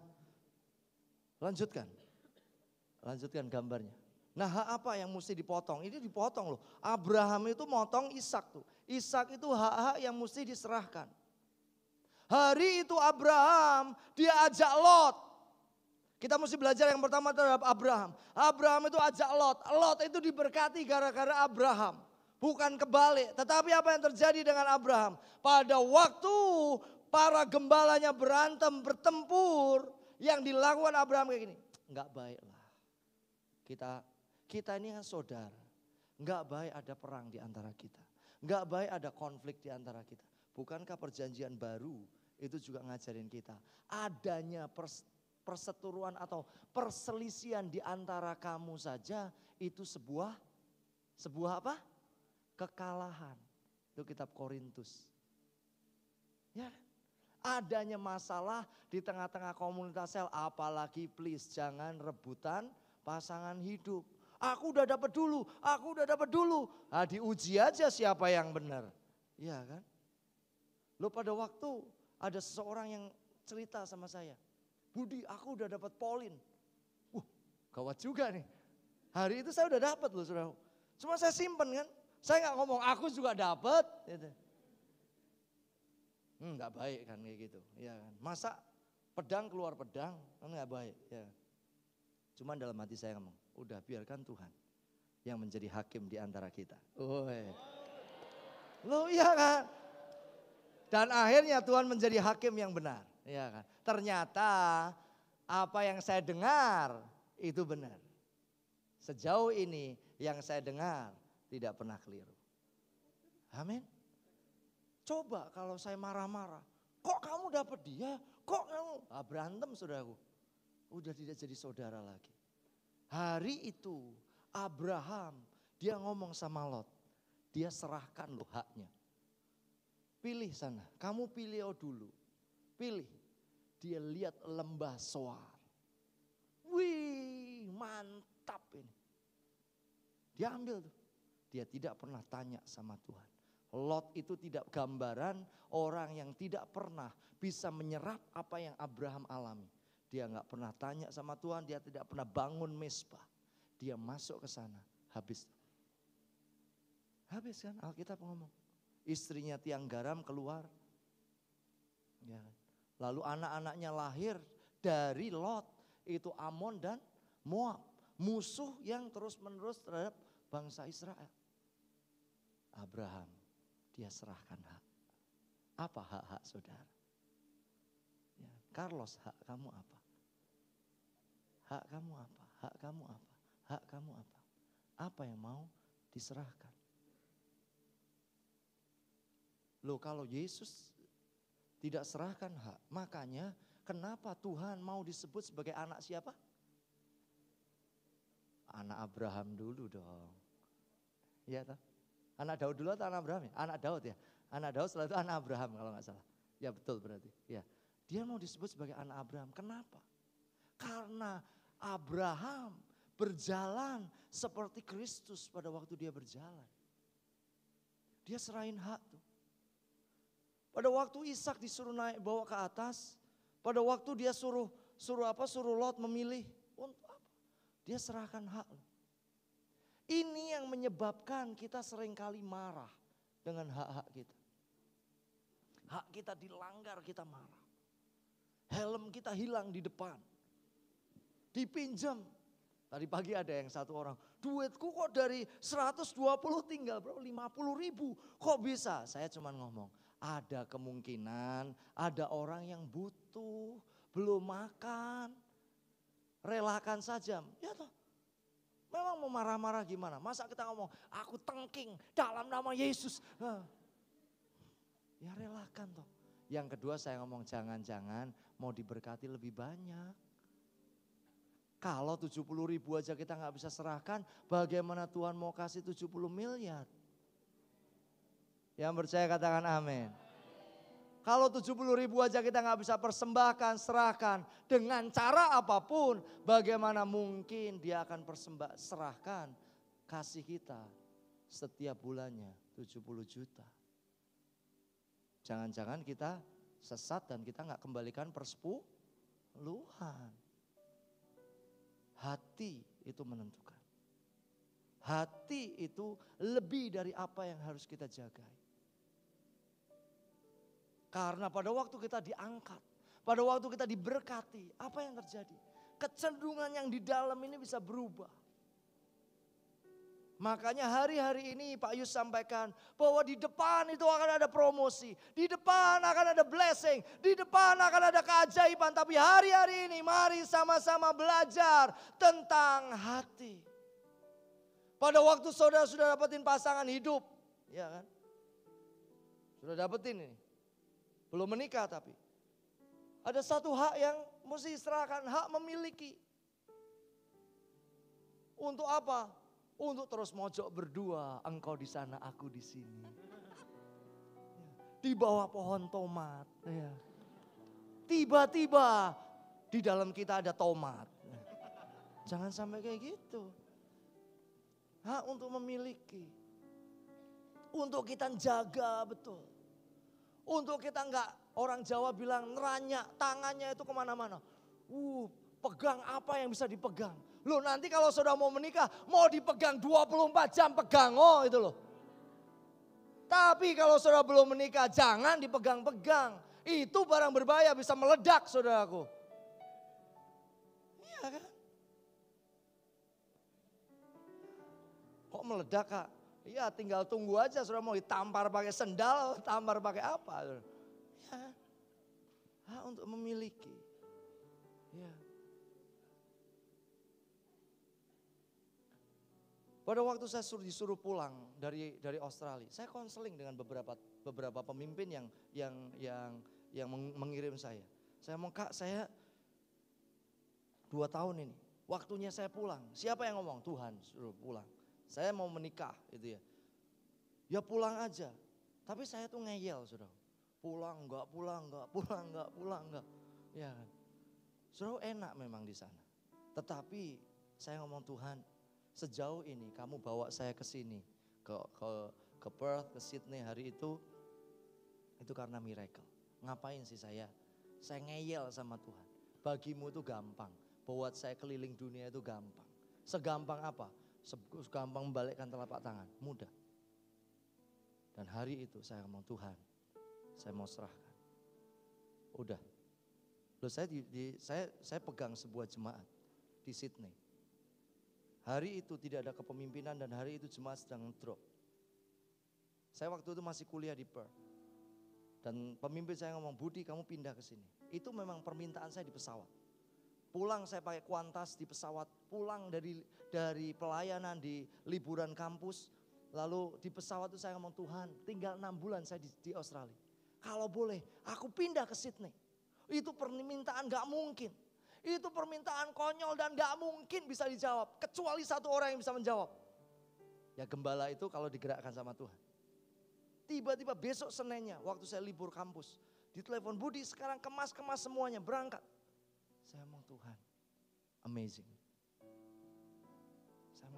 S1: lanjutkan gambarnya. Nah apa yang mesti dipotong? Ini dipotong loh. Abraham itu motong Ishak tuh. Ishak itu hak-hak yang mesti diserahkan. Hari itu Abraham dia ajak Lot. Kita mesti belajar yang pertama terhadap Abraham. Abraham itu ajak Lot. Lot itu diberkati gara-gara Abraham. Bukan kebalik. Tetapi apa yang terjadi dengan Abraham? Pada waktu para gembalanya berantem, bertempur. Yang dilakukan Abraham kayak gini. Enggak baik lah. Kita ini kan saudara. Enggak baik ada perang di antara kita. Enggak baik ada konflik di antara kita. Bukankah perjanjian baru itu juga ngajarin kita. Adanya perseteruan atau perselisihan di antara kamu saja itu sebuah apa? Kekalahan. Itu kitab Korintus. Ya, adanya masalah di tengah-tengah komunitas sel, apalagi please jangan rebutan pasangan hidup. Aku udah dapat dulu, aku udah dapat dulu. Nah, diuji aja siapa yang benar. Iya kan? Lo pada waktu ada seseorang yang cerita sama saya. Budi, aku udah dapat Polin. Gawat juga nih. Hari itu saya udah dapat loh, saudara. Cuma saya simpen kan. Saya nggak ngomong, aku juga dapat. Gitu. Nggak baik kan kayak gitu. Ya kan. Masa pedang keluar pedang, kan nggak baik. Ya. Cuma dalam hati saya ngomong, udah biarkan Tuhan yang menjadi hakim di antara kita. Loh iya kan. Dan akhirnya Tuhan menjadi hakim yang benar. Ya kan? Ternyata apa yang saya dengar itu benar. Sejauh ini yang saya dengar tidak pernah keliru. Amin. Coba kalau saya marah-marah. Kok kamu dapat dia? Kok kamu? Berantem saudaraku. Udah tidak jadi saudara lagi. Hari itu Abraham dia ngomong sama Lot. Dia serahkan loh haknya. Pilih sana, kamu pilih dulu. Pilih. Dia lihat lembah Soar. Wih, mantap ini. Dia ambil tuh. Dia tidak pernah tanya sama Tuhan. Lot itu tidak gambaran orang yang tidak pernah bisa menyerap apa yang Abraham alami. Dia nggak pernah tanya sama Tuhan, dia tidak pernah bangun mesbah. Dia masuk ke sana, habis. Habis kan Alkitab ngomong. Istrinya tiang garam keluar. Ya. Lalu anak-anaknya lahir dari Lot. Itu Amon dan Moab. Musuh yang terus-menerus terhadap bangsa Israel. Abraham, dia serahkan hak. Apa hak-hak saudara? Ya. Carlos, hak kamu apa? Hak kamu apa? Hak kamu apa? Hak kamu apa? Apa yang mau diserahkan? Loh kalau Yesus tidak serahkan hak, makanya kenapa Tuhan mau disebut sebagai anak siapa? Anak Abraham dulu dong. Iya toh? Anak Daud dulu atau anak Abraham ya? Anak Daud ya. Anak Daud setelah itu anak Abraham kalau nggak salah. Ya betul berarti. Ya. Dia mau disebut sebagai anak Abraham. Kenapa? Karena Abraham berjalan seperti Kristus pada waktu dia berjalan. Dia serahin hak tuh. Pada waktu Ishak disuruh naik bawa ke atas, pada waktu dia suruh Lot memilih untuk apa? Dia serahkan hak. Ini yang menyebabkan kita seringkali marah dengan hak-hak kita. Hak kita dilanggar, kita marah. Helm kita hilang di depan. Dipinjam. Tadi pagi ada yang satu orang, duitku kok dari 120 tinggal berapa 50.000. Kok bisa? Saya cuma ngomong. Ada kemungkinan ada orang yang butuh, belum makan, relakan saja. Ya toh, memang mau marah-marah gimana? Masa kita ngomong, aku tengking dalam nama Yesus. Ya relakan toh. Yang kedua saya ngomong jangan-jangan mau diberkati lebih banyak. Kalau 70.000 aja kita nggak bisa serahkan, bagaimana Tuhan mau kasih 70 miliar? Yang percaya katakan amin. Kalau 70.000 aja kita nggak bisa persembahkan, serahkan dengan cara apapun, bagaimana mungkin dia akan serahkan kasih kita setiap bulannya 70 juta. Jangan-jangan kita sesat dan kita nggak kembalikan persepuluhan. Hati itu menentukan. Hati itu lebih dari apa yang harus kita jagai. Karena pada waktu kita diangkat, pada waktu kita diberkati, apa yang terjadi? kecenderungan yang di dalam ini bisa berubah. Makanya hari-hari ini Pak Yus sampaikan bahwa di depan itu akan ada promosi. Di depan akan ada blessing. Di depan akan ada keajaiban. Tapi hari-hari ini mari sama-sama belajar tentang hati. Pada waktu saudara sudah dapetin pasangan hidup. Ya kan? Sudah dapetin ini. Belum menikah tapi. Ada satu hak yang mesti diserahkan. Hak memiliki. Untuk apa? Untuk terus mojok berdua, engkau di sana, aku di sini. Di bawah pohon tomat. Tiba-tiba di dalam kita ada tomat. Jangan sampai kayak gitu. Hak untuk memiliki. Untuk kita jaga betul. Untuk kita enggak, orang Jawa bilang neranyak tangannya itu kemana-mana. Pegang apa yang bisa dipegang. Loh nanti kalau saudara mau menikah, mau dipegang 24 jam pegang, itu loh. Tapi kalau saudara belum menikah, jangan dipegang-pegang. Itu barang berbahaya, bisa meledak saudaraku. Iya kan? Kok meledak Kak? Iya tinggal tunggu aja, saudara mau ditampar pakai sendal, tampar pakai apa. Ya. Hak untuk memiliki. Ya. Pada waktu saya disuruh pulang dari Australia, saya konseling dengan beberapa pemimpin yang mengirim saya. Saya ngomong, Kak, saya 2 tahun ini, waktunya saya pulang. Siapa yang ngomong? Tuhan suruh pulang. Saya mau menikah itu ya. Ya pulang aja. Tapi saya tuh ngeyel, saudara. Pulang enggak. Ya kan. Saudara enak memang di sana. Tetapi saya ngomong, Tuhan, sejauh ini kamu bawa saya ke sini, ke Perth, ke Sydney hari itu karena miracle. Ngapain sih saya ngeyel sama Tuhan. Bagimu itu gampang, buat saya keliling dunia itu gampang. Segampang apa? Segampang membalikkan telapak tangan, mudah. Dan hari itu saya ngomong, Tuhan, saya mau serahkan. Udah. Loh saya pegang sebuah jemaat di Sydney. Hari itu tidak ada kepemimpinan dan hari itu jemaat sedang drop. Saya waktu itu masih kuliah di Perth. Dan pemimpin saya ngomong, Budi kamu pindah ke sini. Itu memang permintaan saya di pesawat. Pulang saya pakai Qantas di pesawat. Pulang dari pelayanan di liburan kampus. Lalu di pesawat itu saya ngomong, Tuhan tinggal 6 bulan saya di Australia. Kalau boleh aku pindah ke Sydney. Itu permintaan gak mungkin. Itu permintaan konyol dan gak mungkin bisa dijawab. Kecuali satu orang yang bisa menjawab. Ya gembala itu kalau digerakkan sama Tuhan. Tiba-tiba besok Seninnya waktu saya libur kampus. Ditelepon, Budi sekarang kemas semuanya berangkat. Saya ngomong, Tuhan amazing.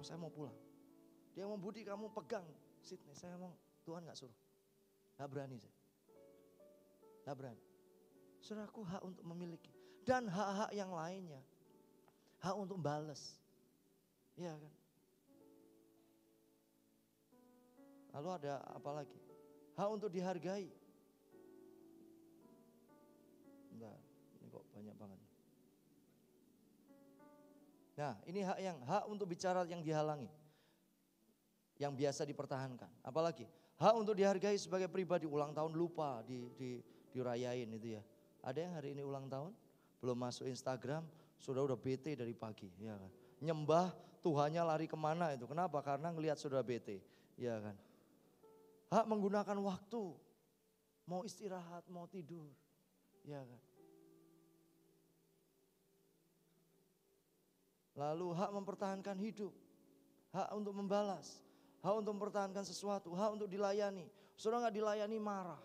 S1: Saya mau pulang. Dia ngomong, Budi kamu pegang Sydney. Saya ngomong, Tuhan gak suruh. Gak berani saya. Gak berani. Saudaraku hak untuk memiliki. Dan hak-hak yang lainnya. Hak untuk balas. Iya kan. Lalu ada apa lagi? Hak untuk dihargai. Bentar, ini kok banyak banget. Nah ini hak untuk bicara yang dihalangi. Yang biasa dipertahankan. Apalagi hak untuk dihargai sebagai pribadi. Ulang tahun lupa dirayain itu ya. Ada yang hari ini ulang tahun? Belum masuk Instagram, sudah bete dari pagi, ya kan. Nyembah Tuhannya lari kemana itu? Kenapa? Karena ngelihat sudah bete, ya kan. Hak menggunakan waktu, mau istirahat, mau tidur, ya kan. Lalu hak mempertahankan hidup, hak untuk membalas, hak untuk mempertahankan sesuatu, hak untuk dilayani. Saudara nggak dilayani marah,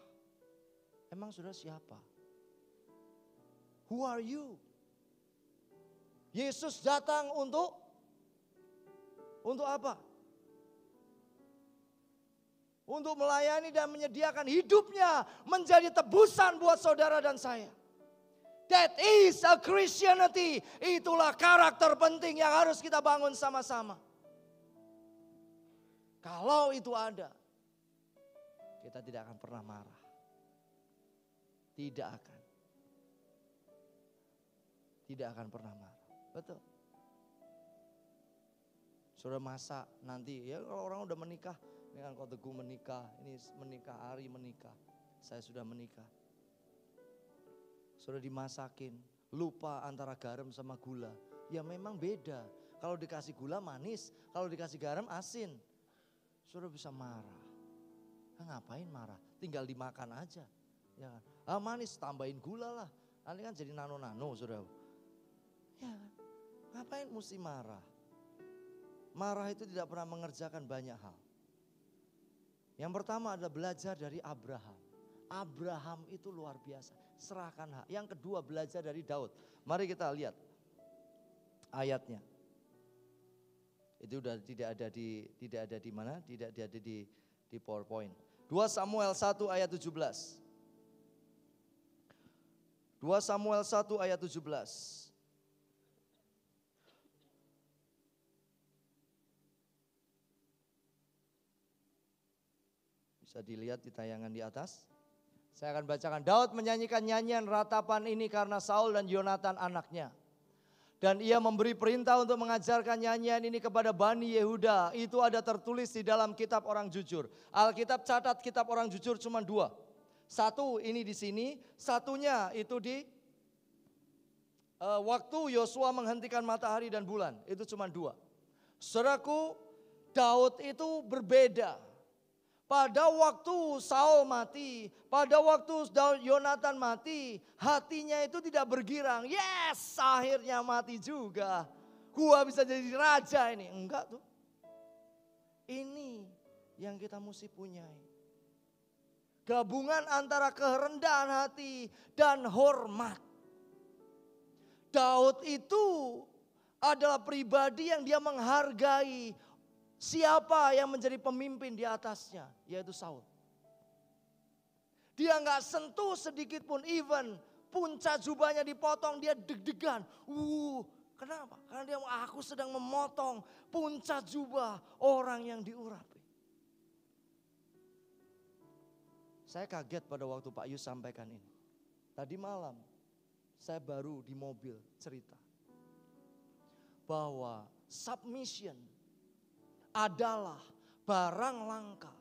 S1: emang saudara siapa? Who are you? Yesus datang untuk apa? Untuk melayani dan menyediakan hidupnya menjadi tebusan buat saudara dan saya. That is a Christianity. Itulah karakter penting yang harus kita bangun sama-sama. Kalau itu ada, kita tidak akan pernah marah. Tidak akan pernah marah. Betul. Sudah masak nanti, ya kalau orang udah menikah, ini kan kau Teguh menikah, ini menikah, Ari menikah, saya sudah menikah. Sudah dimasakin, lupa antara garam sama gula. Ya memang beda, kalau dikasih gula manis, kalau dikasih garam asin. Sudah bisa marah. Nah, ngapain marah? Tinggal dimakan aja. Ya kan? Manis tambahin gula lah, nanti kan jadi nano-nano saudara. Ya kan? Ngapain mesti marah? Marah itu tidak pernah mengerjakan banyak hal. Yang pertama adalah belajar dari Abraham. Abraham itu luar biasa, serahkan hak. Yang kedua belajar dari Daud. Mari kita lihat ayatnya. Itu udah tidak ada di mana? Tidak ada di PowerPoint. 2 Samuel 1 ayat 17. 2 Samuel 1 ayat 17. Bisa dilihat di tayangan di atas. Saya akan bacakan. Daud menyanyikan nyanyian ratapan ini karena Saul dan Yonatan anaknya. Dan ia memberi perintah untuk mengajarkan nyanyian ini kepada Bani Yehuda. Itu ada tertulis di dalam kitab orang jujur. Alkitab catat kitab orang jujur cuma 2. Satu ini di sini, satunya itu di waktu Yosua menghentikan matahari dan bulan. Itu cuma 2. Saudaraku, Daud itu berbeda. Pada waktu Saul mati, pada waktu Yonatan mati, hatinya itu tidak bergirang. Yes, akhirnya mati juga. Gua bisa jadi raja ini. Enggak tuh. Ini yang kita mesti punyai. Gabungan antara kerendahan hati dan hormat. Daud itu adalah pribadi yang dia menghargai siapa yang menjadi pemimpin di atasnya, yaitu Saul. Dia nggak sentuh sedikit pun, even puncak jubahnya dipotong, dia deg-degan. Kenapa? Karena dia aku sedang memotong puncak jubah orang yang diurapi. Saya kaget pada waktu Pak Yus sampaikan ini. Tadi malam saya baru di mobil cerita bahwa submission adalah barang langka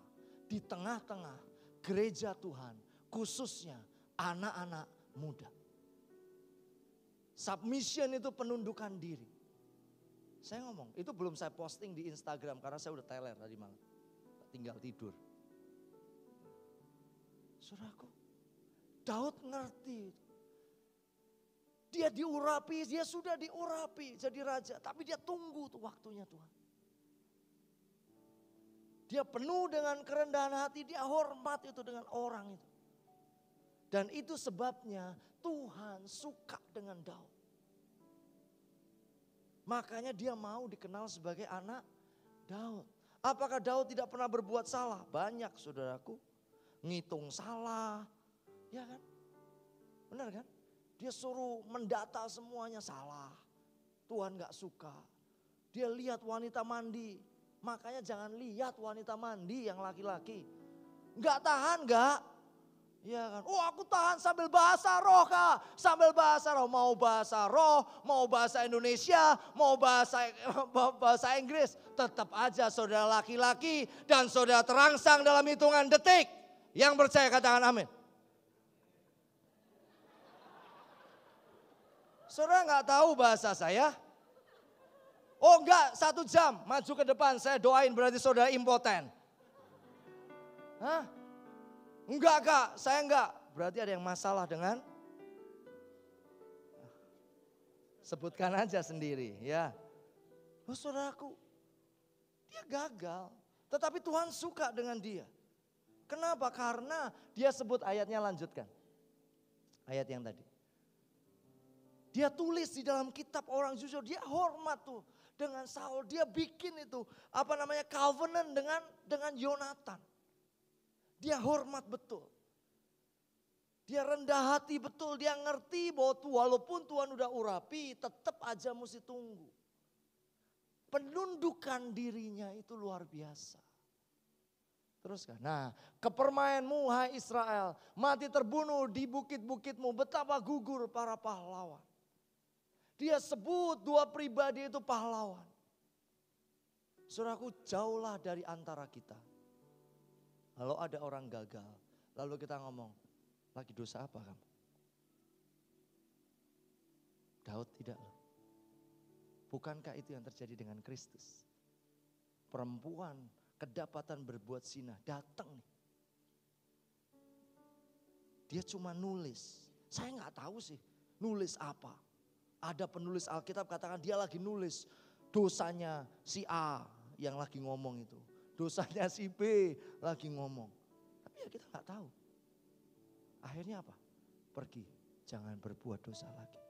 S1: di tengah-tengah gereja Tuhan, khususnya anak-anak muda. Submission itu penundukan diri. Saya ngomong, itu belum saya posting di Instagram karena saya udah teler tadi malam. Tinggal tidur. Saudaraku, Daud ngerti. Dia diurapi, dia sudah diurapi jadi raja. Tapi dia tunggu tuh waktunya Tuhan. Dia penuh dengan kerendahan hati, dia hormat itu dengan orang itu. Dan itu sebabnya Tuhan suka dengan Daud. Makanya dia mau dikenal sebagai anak Daud. Apakah Daud tidak pernah berbuat salah? Banyak saudaraku. Ngitung salah, ya kan? Benar kan? Dia suruh mendata semuanya salah. Tuhan gak suka. Dia lihat wanita mandi. Makanya jangan lihat wanita mandi yang laki-laki. Enggak tahan enggak? Iya kan? Oh aku tahan sambil bahasa roh kak. Sambil bahasa roh. Mau bahasa roh, mau bahasa Indonesia, mau bahasa Inggris. Tetap aja saudara laki-laki dan saudara terangsang dalam hitungan detik. Yang percaya katakan amin. Saudara enggak tahu bahasa saya? Oh enggak, 1 jam maju ke depan saya doain berarti saudara impoten. Hah? Enggak kak, saya enggak. Berarti ada yang masalah dengan? Sebutkan aja sendiri ya. Oh saudaraku, dia gagal. Tetapi Tuhan suka dengan dia. Kenapa? Karena dia sebut ayatnya lanjutkan. Ayat yang tadi. Dia tulis di dalam kitab orang jujur, dia hormat tuh. Dengan Saul, dia bikin itu covenant dengan Yonatan. Dia hormat betul. Dia rendah hati betul, dia ngerti bahwa walaupun Tuhan udah urapi, tetap aja mesti tunggu. Penundukan dirinya itu luar biasa. Teruskan. Nah, kepermainmu hai Israel, mati terbunuh di bukit-bukitmu, betapa gugur para pahlawan. Dia sebut dua pribadi itu pahlawan. Saudaraku, jauhlah dari antara kita. Kalau ada orang gagal, lalu kita ngomong, lagi dosa apa kamu? Daud tidak loh. Bukankah itu yang terjadi dengan Kristus? Perempuan kedapatan berbuat zina, datang nih. Dia cuma nulis. Saya nggak tahu sih nulis apa. Ada penulis Alkitab katakan dia lagi nulis dosanya si A yang lagi ngomong itu. Dosanya si B lagi ngomong. Tapi ya kita nggak tahu. Akhirnya apa? Pergi, jangan berbuat dosa lagi.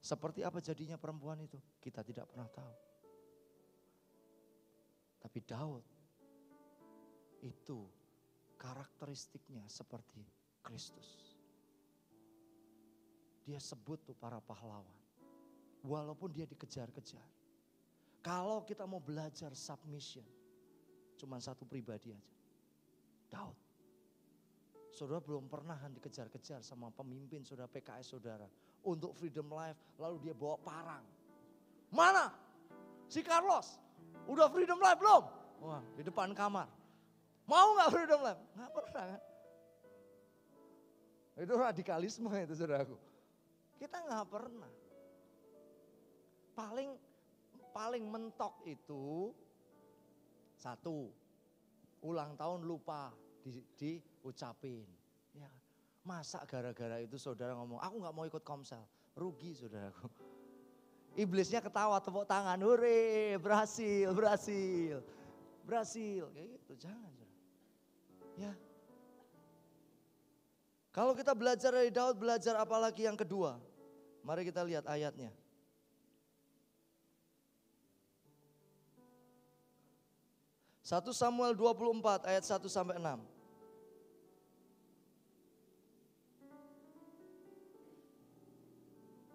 S1: Seperti apa jadinya perempuan itu? Kita tidak pernah tahu. Tapi Daud itu karakteristiknya seperti Kristus. Dia sebut tuh para pahlawan. Walaupun dia dikejar-kejar. Kalau kita mau belajar submission, cuma satu pribadi aja. Daud. Saudara belum pernah dikejar-kejar sama pemimpin saudara PKS saudara. Untuk Freedom Life, lalu dia bawa parang. Mana? Si Carlos, udah Freedom Life belum? Wah, di depan kamar. Mau gak Freedom Life? Gak pernah kan? Itu radikalisme itu saudaraku. Kita gak pernah. Paling mentok itu satu, ulang tahun lupa diucapin. Ya, masa gara-gara itu saudara ngomong, aku gak mau ikut komsel. Rugi saudaraku. Iblisnya ketawa, tepuk tangan, hore, berhasil. Kayak gitu, jangan. Ya. Kalau kita belajar dari Daud, belajar apalagi yang kedua? Mari kita lihat ayatnya. Satu Samuel 24 ayat 1 sampai 6.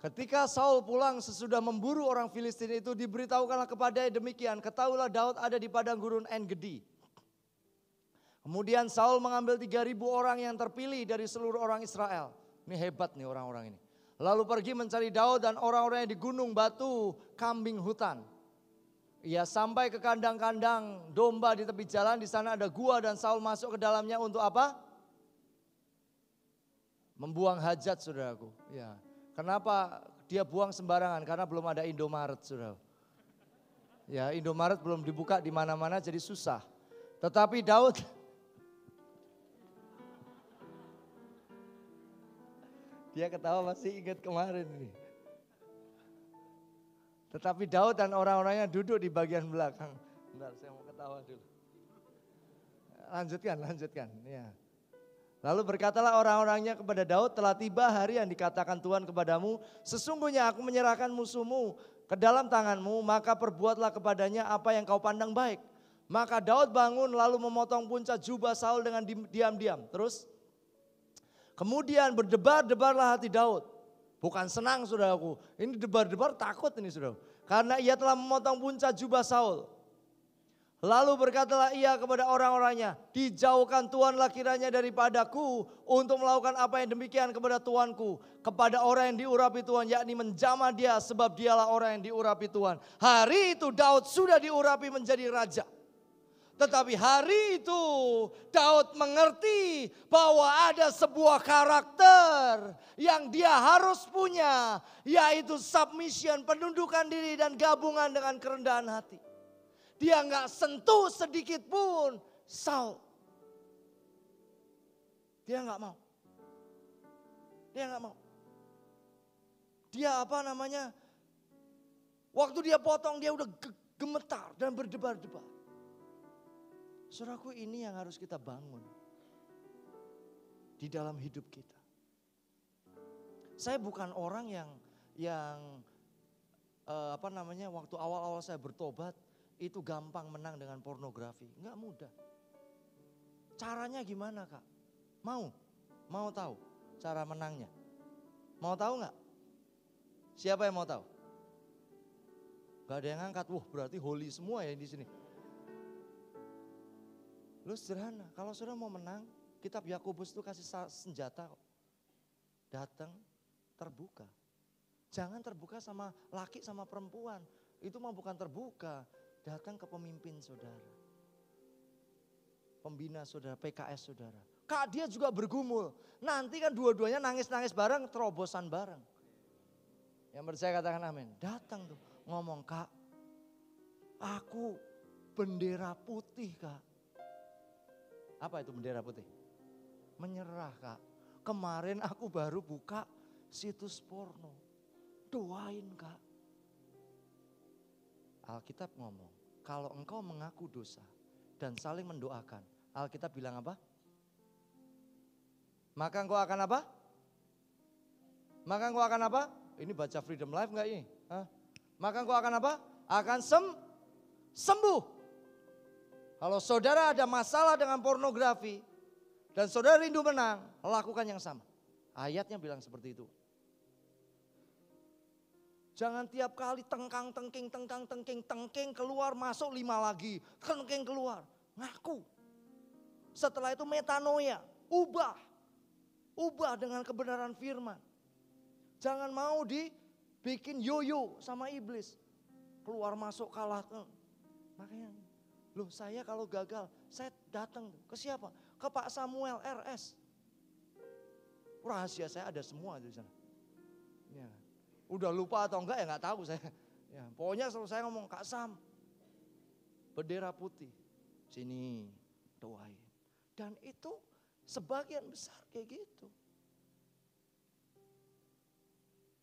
S1: Ketika Saul pulang sesudah memburu orang Filistin itu, diberitahukanlah kepadanya demikian, ketahuilah Daud ada di padang gurun En-Gedi. Kemudian Saul mengambil 3.000 orang yang terpilih dari seluruh orang Israel. Ini hebat nih orang-orang ini. Lalu pergi mencari Daud dan orang-orang yang di gunung batu kambing hutan. Ia sampai ke kandang-kandang domba di tepi jalan, di sana ada gua dan Saul masuk ke dalamnya untuk apa? Membuang hajat saudaraku. Ya. Kenapa dia buang sembarangan? Karena belum ada Indomaret saudara. Ya, Indomaret belum dibuka di mana-mana jadi susah. Tetapi Daud dia ketawa masih ingat kemarin ini. Tetapi Daud dan orang-orangnya duduk di bagian belakang. Bentar, saya mau ketawa dulu. Lanjutkan. Ya. Lalu berkatalah orang-orangnya kepada Daud, telah tiba hari yang dikatakan Tuhan kepadamu, sesungguhnya aku menyerahkan musuhmu ke dalam tanganmu, maka perbuatlah kepadanya apa yang kau pandang baik. Maka Daud bangun lalu memotong puncak jubah Saul dengan diam-diam. Terus? Kemudian berdebar-debarlah hati Daud. Bukan senang saudaraku. Ini debar-debar takut ini saudara. Karena ia telah memotong puncak jubah Saul. Lalu berkatalah ia kepada orang-orangnya. Dijauhkan Tuhanlah kiranya daripadaku untuk melakukan apa yang demikian kepada Tuanku. Kepada orang yang diurapi Tuhan, yakni menjamah dia sebab dialah orang yang diurapi Tuhan. Hari itu Daud sudah diurapi menjadi raja. Tetapi hari itu Daud mengerti bahwa ada sebuah karakter yang dia harus punya. Yaitu submission, penundukan diri dan gabungan dengan kerendahan hati. Dia gak sentuh sedikit pun Saul. Dia gak mau. Dia apa namanya? Waktu dia potong dia udah gemetar dan berdebar-debar. Saudaraku, ini yang harus kita bangun di dalam hidup kita. Saya bukan orang yang waktu awal-awal saya bertobat itu gampang menang dengan pornografi. Enggak mudah. Caranya gimana kak? Mau tahu cara menangnya? Mau tahu nggak? Siapa yang mau tahu? Gak ada yang ngangkat. Wah, berarti holy semua ya di sini. Lu sederhana, kalau saudara mau menang, kitab Yakobus itu kasih senjata kok. Datang, terbuka. Jangan terbuka sama laki sama perempuan. Itu mah bukan terbuka. Datang ke pemimpin saudara. Pembina saudara, PKS saudara. Kak, dia juga bergumul. Nanti kan dua-duanya nangis-nangis bareng, terobosan bareng. Yang percaya katakan amin. Datang tuh ngomong, Kak, aku bendera putih, Kak. Apa itu bendera putih? Menyerah, Kak. Kemarin aku baru buka situs porno. Doain, Kak. Alkitab ngomong, kalau engkau mengaku dosa dan saling mendoakan, Alkitab bilang apa? Maka engkau akan apa? Maka engkau akan apa? Ini baca Freedom Life enggak ini? Hah? Maka engkau akan apa? Akan sembuh. Kalau saudara ada masalah dengan pornografi dan saudara rindu menang, lakukan yang sama. Ayatnya bilang seperti itu. Jangan tiap kali tengking, keluar masuk 5 lagi. Tengking keluar, ngaku. Setelah itu metanoia, ubah dengan kebenaran firman. Jangan mau dibikin yoyo sama iblis. Keluar masuk kalah. Makanya, loh saya kalau gagal, saya datang ke siapa? Ke Pak Samuel RS. Rahasia saya ada semua di sana. Ya. Udah lupa atau enggak ya enggak tahu saya. Ya, pokoknya selalu saya ngomong, Kak Sam, bendera putih, sini doain. Dan itu sebagian besar kayak gitu.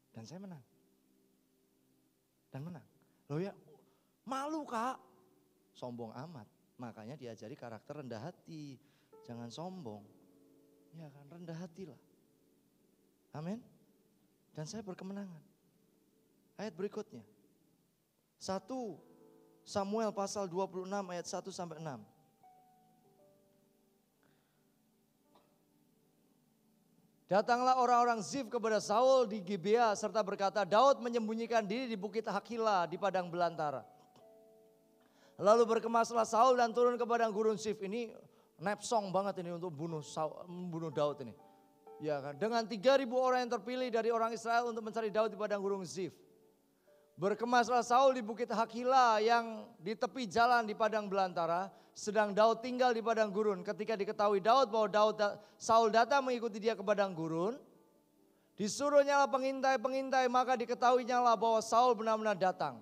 S1: Dan saya menang. Dan menang. Loh ya, malu Kak. Sombong amat. Makanya diajari karakter rendah hati. Jangan sombong. Ya kan, rendah hatilah. Amin. Dan saya berkemenangan. Ayat berikutnya. 1 Samuel pasal 26 ayat 1 sampai 6. Datanglah orang-orang Zif kepada Saul di Gibea serta berkata, Daud menyembunyikan diri di bukit Hakila di padang belantara. Lalu berkemaslah Saul dan turun ke padang gurun Zif. Ini nepsong banget ini untuk membunuh Daud ini. Ya kan, dengan 3.000 orang yang terpilih dari orang Israel untuk mencari Daud di padang gurun Zif. Berkemaslah Saul di bukit Hakila yang di tepi jalan di padang belantara. Sedang Daud tinggal di padang gurun. Ketika diketahui Daud bahwa Saul datang mengikuti dia ke padang gurun. Disuruhnya pengintai-pengintai, maka diketahuinya bahwa Saul benar-benar datang.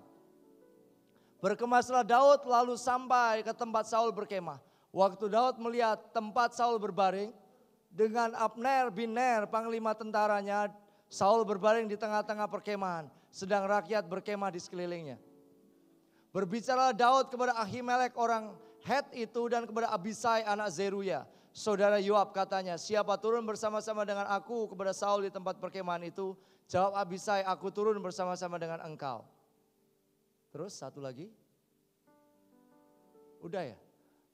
S1: Berkemaslah Daud lalu sampai ke tempat Saul berkemah. Waktu Daud melihat tempat Saul berbaring, dengan Abner bin Ner panglima tentaranya, Saul berbaring di tengah-tengah perkemahan. Sedang rakyat berkemah di sekelilingnya. Berbicara Daud kepada Ahimelek orang Het itu dan kepada Abisai anak Zeruya. Saudara Yoab katanya, siapa turun bersama-sama dengan aku kepada Saul di tempat perkemahan itu? Jawab Abisai, aku turun bersama-sama dengan engkau. Terus satu lagi. Udah ya.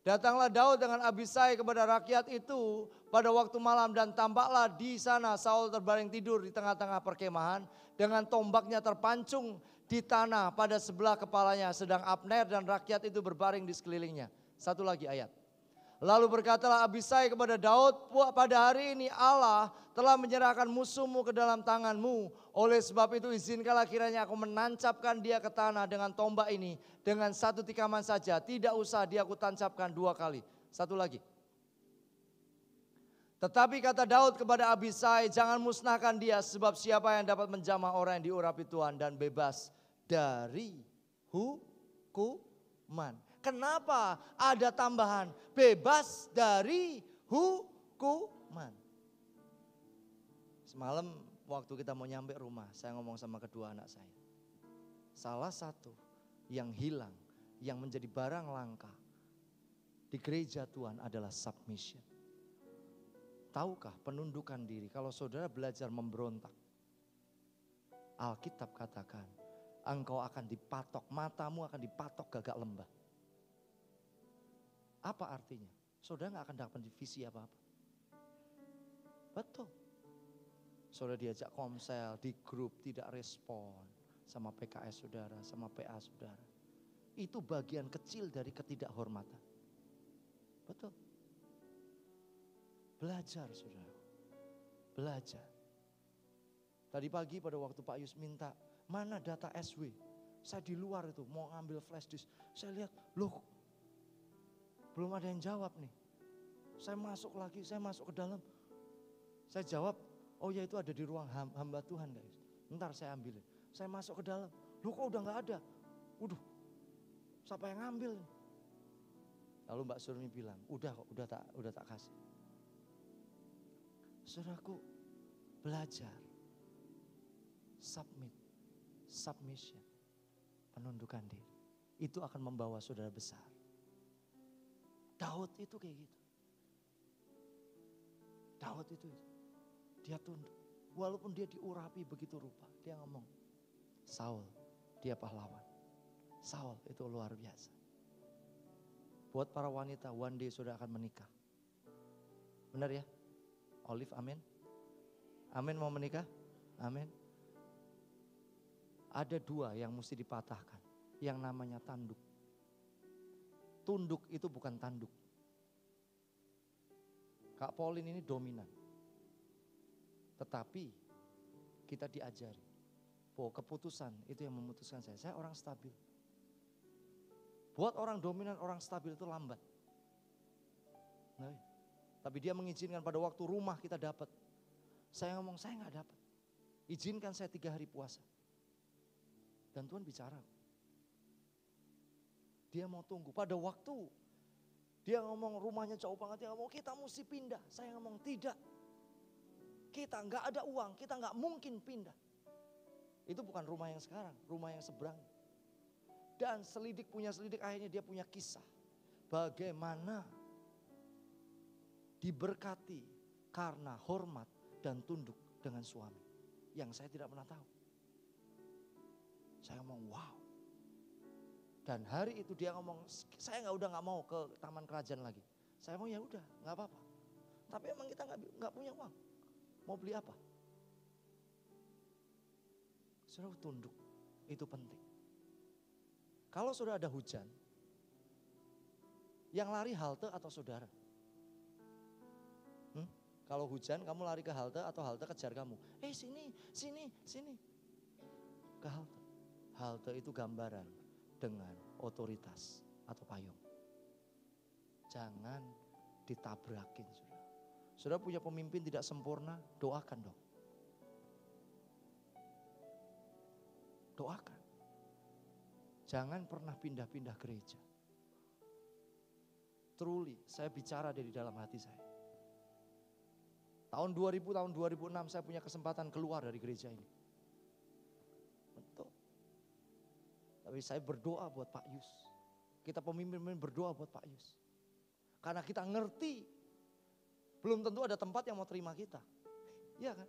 S1: Datanglah Daud dengan Abisai kepada rakyat itu pada waktu malam dan tampaklah di sana Saul terbaring tidur di tengah-tengah perkemahan dengan tombaknya terpancung di tanah pada sebelah kepalanya, sedang Abner dan rakyat itu berbaring di sekelilingnya. Satu lagi ayat. Lalu berkatalah Abisai kepada Daud, pada hari ini Allah telah menyerahkan musuhmu ke dalam tanganmu. Oleh sebab itu izinkanlah kiranya aku menancapkan dia ke tanah dengan tombak ini. Dengan satu tikaman saja, tidak usah dia aku tancapkan 2 kali. Satu lagi. Tetapi kata Daud kepada Abisai, jangan musnahkan dia, sebab siapa yang dapat menjamah orang yang diurapi Tuhan dan bebas dari hukuman. Kenapa ada tambahan bebas dari hukuman? Semalam waktu kita mau nyampe rumah, saya ngomong sama kedua anak saya. Salah satu yang hilang, yang menjadi barang langka di gereja Tuhan adalah submission. Tahukah penundukan diri? Kalau saudara belajar memberontak, Alkitab katakan, engkau akan dipatok, matamu akan dipatok gagak lembah. Apa artinya? Saudara gak akan dapat visi apa-apa. Betul. Saudara diajak komsel, di grup tidak respon sama PKS saudara, sama PA saudara. Itu bagian kecil dari ketidakhormatan. Betul. Belajar saudara. Belajar. Tadi pagi pada waktu Pak Yus minta, mana data SW? Saya di luar itu mau ngambil flash disk. Saya lihat, loh belum ada yang jawab nih. Saya masuk lagi, saya masuk ke dalam. Saya jawab, oh ya itu ada di ruang hamba Tuhan guys. Ntar saya ambilin. Saya masuk ke dalam, loh kok udah gak ada? Waduh, siapa yang ngambil? Lalu Mbak Surmi bilang, udah kok, udah tak kasih. Saudaraku, belajar, submission, penundukan diri. Itu akan membawa saudara besar. Daud itu kayak gitu. Daud itu dia tunduk. Walaupun dia diurapi begitu rupa, dia ngomong, Saul, dia pahlawan. Saul itu luar biasa. Buat para wanita, one day saudara akan menikah. Benar ya? Olive, amin. Amin, mau menikah? Amin. Ada dua yang mesti dipatahkan. Yang namanya tanduk. Tunduk itu bukan tanduk. Kak Pauline ini dominan. Tetapi kita diajari bahwa keputusan itu yang memutuskan saya. Saya orang stabil. Buat orang dominan, orang stabil itu lambat. Nah, tapi dia mengizinkan pada waktu rumah kita dapat. Saya ngomong, saya gak dapat. Izinkan saya 3 hari puasa. Dan Tuhan bicara. Dia mau tunggu. Pada waktu dia ngomong rumahnya jauh banget. Dia ngomong kita mesti pindah. Saya ngomong tidak. Kita gak ada uang. Kita gak mungkin pindah. Itu bukan rumah yang sekarang. Rumah yang seberang. Dan selidik punya selidik, akhirnya dia punya kisah. Bagaimana diberkati karena hormat dan tunduk dengan suami. Yang saya tidak pernah tahu. Saya ngomong wow. Dan hari itu dia ngomong, saya udah nggak mau ke taman kerajaan lagi. Saya ngomong ya udah, nggak apa-apa. Tapi emang kita nggak punya uang. Mau beli apa? Saudara tunduk, itu penting. Kalau sudah ada hujan, yang lari halte atau saudara? Kalau hujan kamu lari ke halte atau halte kejar kamu? Sini. Ke halte. Halte itu gambaran dengan otoritas atau payung. Jangan ditabrakin saudara. Saudara punya pemimpin tidak sempurna, doakan dong. Doakan. Jangan pernah pindah-pindah gereja. Truly, saya bicara dari dalam hati saya. Tahun 2000, tahun 2006 saya punya kesempatan keluar dari gereja ini. Betul. Tapi saya berdoa buat Pak Yus. Kita pemimpin berdoa buat Pak Yus. Karena kita ngerti, belum tentu ada tempat yang mau terima kita. Iya kan?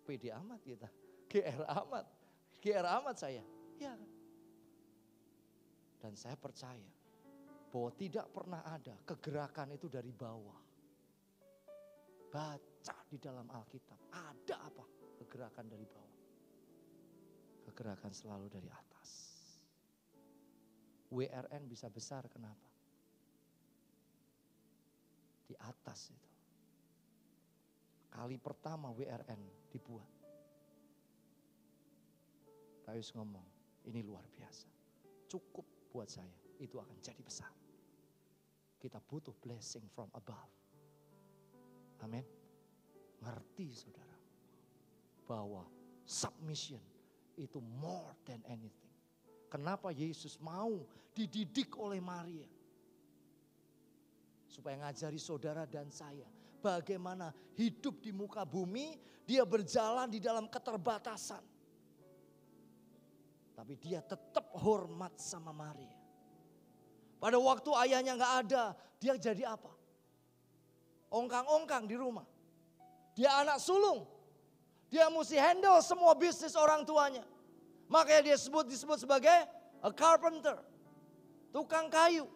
S1: PD amat kita. GR amat saya. Iya kan? Dan saya percaya bahwa tidak pernah ada kegerakan itu dari bawah. Baca di dalam Alkitab, ada apa kegerakan dari bawah? Kegerakan selalu dari atas. WRN bisa besar kenapa? Di atas itu. Kali pertama WRN dibuat. Pak Yus ngomong, ini luar biasa. Cukup buat saya, itu akan jadi besar. Kita butuh blessing from above. Amin. Ngerti saudara, bahwa submission itu more than anything. Kenapa Yesus mau dididik oleh Maria? Supaya ngajari saudara dan saya bagaimana hidup di muka bumi, dia berjalan di dalam keterbatasan. Tapi dia tetap hormat sama Maria. Pada waktu ayahnya gak ada, dia jadi apa? Ongkang-ongkang di rumah. Dia anak sulung. Dia mesti handle semua bisnis orang tuanya. Makanya dia disebut sebagai a carpenter. Tukang kayu.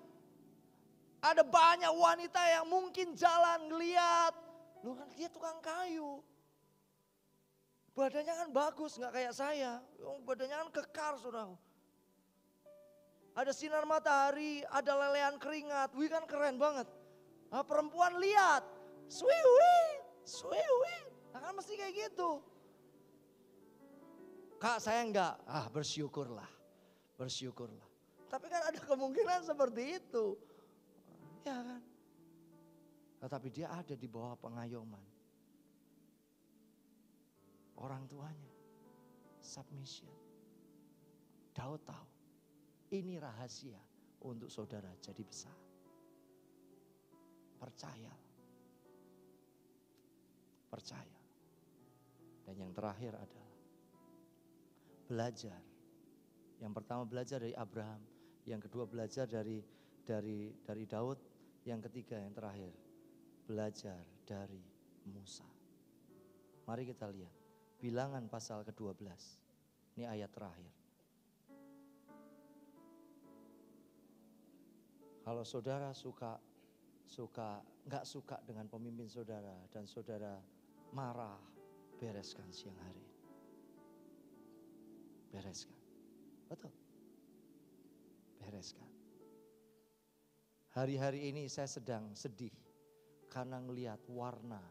S1: Ada banyak wanita yang mungkin jalan ngeliat. Loh kan dia tukang kayu. Badannya kan bagus, gak kayak saya. Badannya kan kekar saudara. Ada sinar matahari, ada lelehan keringat. Wih kan keren banget. Nah, perempuan lihat. Swiwi. Nah kan mesti kayak gitu. Kak saya enggak, bersyukurlah. Bersyukurlah. Tapi kan ada kemungkinan seperti itu. Ya kan. Tetapi dia ada di bawah pengayoman orang tuanya. Submission. Daud tahu. Ini rahasia untuk saudara jadi besar. Percayalah. Percaya. Dan yang terakhir adalah belajar. Yang pertama belajar dari Abraham, yang kedua belajar dari Daud, yang ketiga yang terakhir belajar dari Musa. Mari kita lihat Bilangan pasal ke-12. Ini ayat terakhir. Kalau saudara nggak suka dengan pemimpin saudara dan saudara marah, bereskan siang hari ini. Bereskan. Betul. Bereskan. Hari-hari ini saya sedang sedih karena ngelihat warna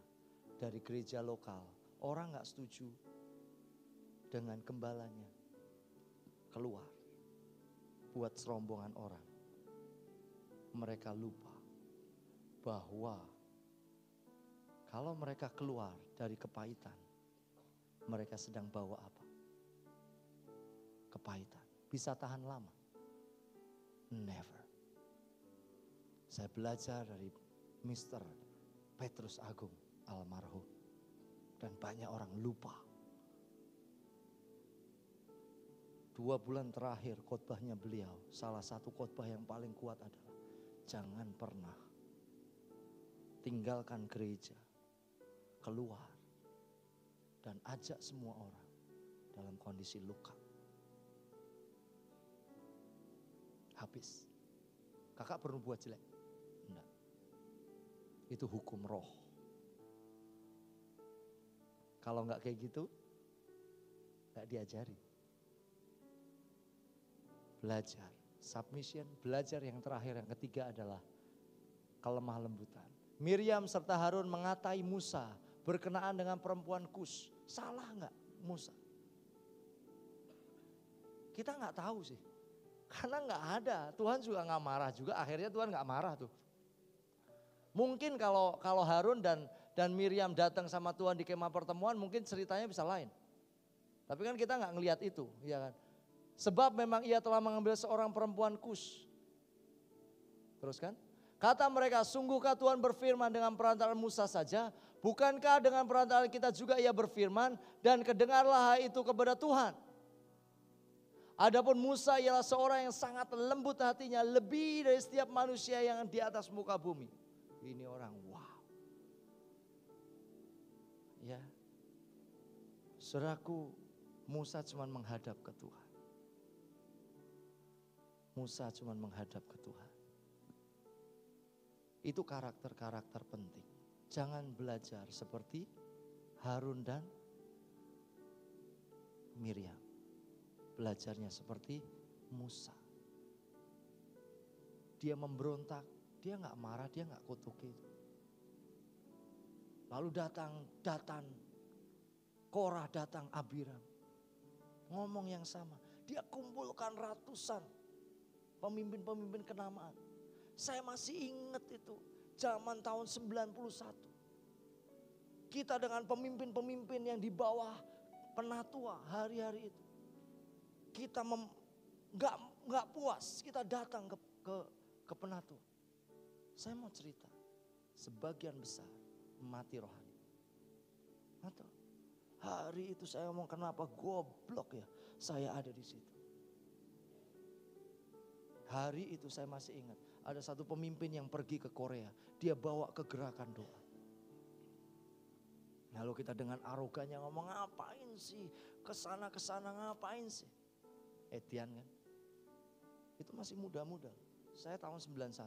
S1: dari gereja lokal. Orang gak setuju dengan gembalanya keluar buat serombongan orang. Mereka lupa bahwa kalau mereka keluar dari kepahitan, mereka sedang bawa apa? Kepahitan. Bisa tahan lama? Never. Saya belajar dari Mr. Petrus Agung almarhum. Dan banyak orang lupa. 2 bulan terakhir khotbahnya beliau, salah satu khotbah yang paling kuat adalah jangan pernah tinggalkan gereja, keluar dan ajak semua orang dalam kondisi luka. Habis. Kakak perlu buat jelek? Enggak. Itu hukum roh. Kalau enggak kayak gitu, enggak diajari. Belajar. Submission, belajar yang terakhir, yang ketiga adalah kelemah lembutan. Miriam serta Harun mengatai Musa berkenaan dengan perempuan Kus. Salah enggak Musa? Kita enggak tahu sih. Karena enggak ada, Tuhan juga enggak marah juga, akhirnya Tuhan enggak marah tuh. Mungkin kalau Harun dan Miriam datang sama Tuhan di kemah pertemuan, mungkin ceritanya bisa lain. Tapi kan kita enggak ngelihat itu, ya kan? Sebab memang ia telah mengambil seorang perempuan Kus. Terus kan? Kata mereka, sungguhkah Tuhan berfirman dengan perantaraan Musa saja? Bukankah dengan perantaraan kita juga ia berfirman? Dan kedengarlah itu kepada Tuhan. Adapun Musa ialah seorang yang sangat lembut hatinya, lebih dari setiap manusia yang di atas muka bumi. Ini orang wow. Ya. Saudaraku, Musa cuma menghadap ke Tuhan. Musa cuma menghadap ke Tuhan. Itu karakter-karakter penting. Jangan belajar seperti Harun dan Miriam. Belajarnya seperti Musa. Dia memberontak, dia gak marah, dia gak kutuki. Lalu datang Datan, Korah datang, Abiram. Ngomong yang sama. Dia kumpulkan ratusan pemimpin-pemimpin kenamaan. Saya masih ingat itu, zaman tahun 91. Kita dengan pemimpin-pemimpin yang di bawah penatua hari-hari itu. Kita nggak puas, kita datang ke penatua. Saya mau cerita, sebagian besar mati rohani. Atau hari itu saya ngomong kenapa goblok ya saya ada di situ. Hari itu saya masih ingat, ada satu pemimpin yang pergi ke Korea, dia bawa ke gerakan doa. Lalu kita dengan arogannya ngomong ngapain sih, kesana ngapain sih. Etian kan, itu masih muda-muda, saya tahun 91.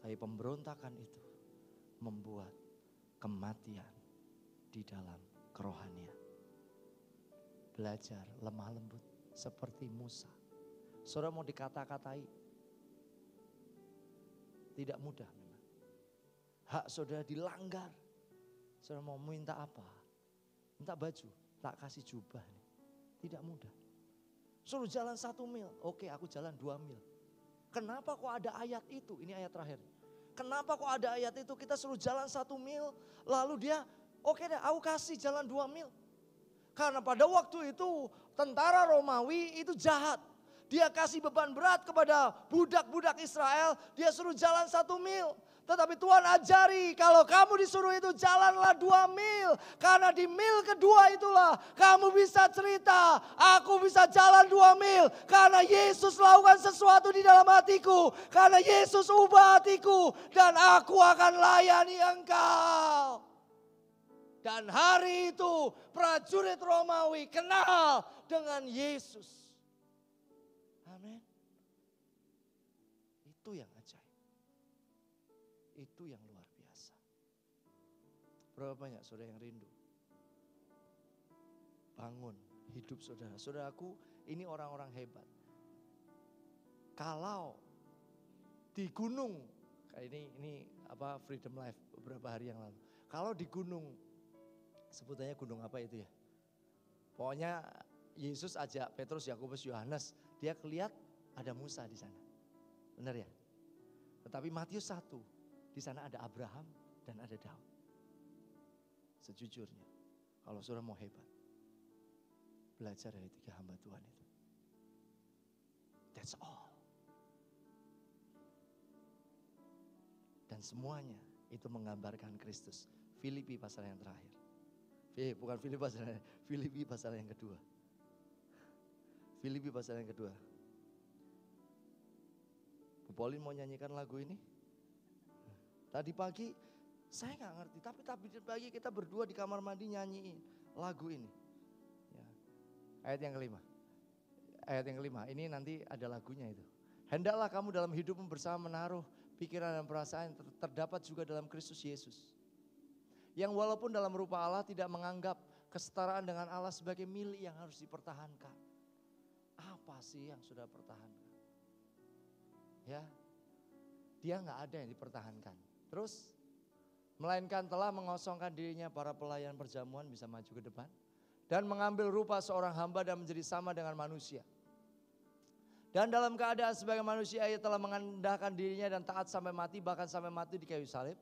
S1: Tapi pemberontakan itu membuat kematian di dalam kerohanian. Belajar lemah lembut seperti Musa. Saudara mau dikata-katai, tidak mudah memang. Hak saudara dilanggar. Saudara mau minta apa? Minta baju, tak kasih jubah nih. Tidak mudah. Suruh jalan 1 mil, oke aku jalan 2 mil. Kenapa kok ada ayat itu? Ini ayat terakhir. Kenapa kok ada ayat itu? Kita suruh jalan 1 mil, lalu dia, oke deh aku kasih jalan 2 mil. Karena pada waktu itu tentara Romawi itu jahat. Dia kasih beban berat kepada budak-budak Israel, dia suruh jalan 1 mil. Tetapi Tuhan ajari kalau kamu disuruh itu jalanlah 2 mil. Karena di mil kedua itulah kamu bisa cerita, aku bisa jalan 2 mil. Karena Yesus lakukan sesuatu di dalam hatiku. Karena Yesus ubah hatiku dan aku akan layani engkau. Dan hari itu prajurit Romawi kenal dengan Yesus. Amin. Itu yang ajaib. Itu yang luar biasa. Berapa banyak saudara yang rindu? Bangun hidup saudara. Saudaraku, ini orang-orang hebat. Kalau di gunung, kayak ini Freedom Life beberapa hari yang lalu. Kalau di gunung, sebutannya gunung apa itu ya? Pokoknya Yesus ajak Petrus, Yakobus, Yohanes, dia lihat ada Musa di sana. Benar ya? Tetapi Matius 1, di sana ada Abraham dan ada Daud. Sejujurnya, kalau saudara mau hebat, belajar dari 3 hamba Tuhan itu. That's all. Dan semuanya itu menggambarkan Kristus. Filipi pasal yang terakhir. Bukan Filipi pasal yang kedua. Filipi pasal yang kedua. Bu Pauline mau nyanyikan lagu ini? Tadi pagi saya gak ngerti, tapi tadi pagi kita berdua di kamar mandi nyanyiin lagu ini. Ya. Ayat yang kelima. Ayat yang kelima, ini nanti ada lagunya itu. Hendaklah kamu dalam hidupmu bersama menaruh pikiran dan perasaan yang terdapat juga dalam Kristus Yesus. Yang walaupun dalam rupa Allah tidak menganggap kesetaraan dengan Allah sebagai milik yang harus dipertahankan. Apa sih yang sudah pertahankan? Ya, dia gak ada yang dipertahankan. Terus, melainkan telah mengosongkan dirinya para pelayan perjamuan bisa maju ke depan. Dan mengambil rupa seorang hamba dan menjadi sama dengan manusia. Dan dalam keadaan sebagai manusia ia telah mengandalkan dirinya dan taat sampai mati, bahkan sampai mati di kayu salib.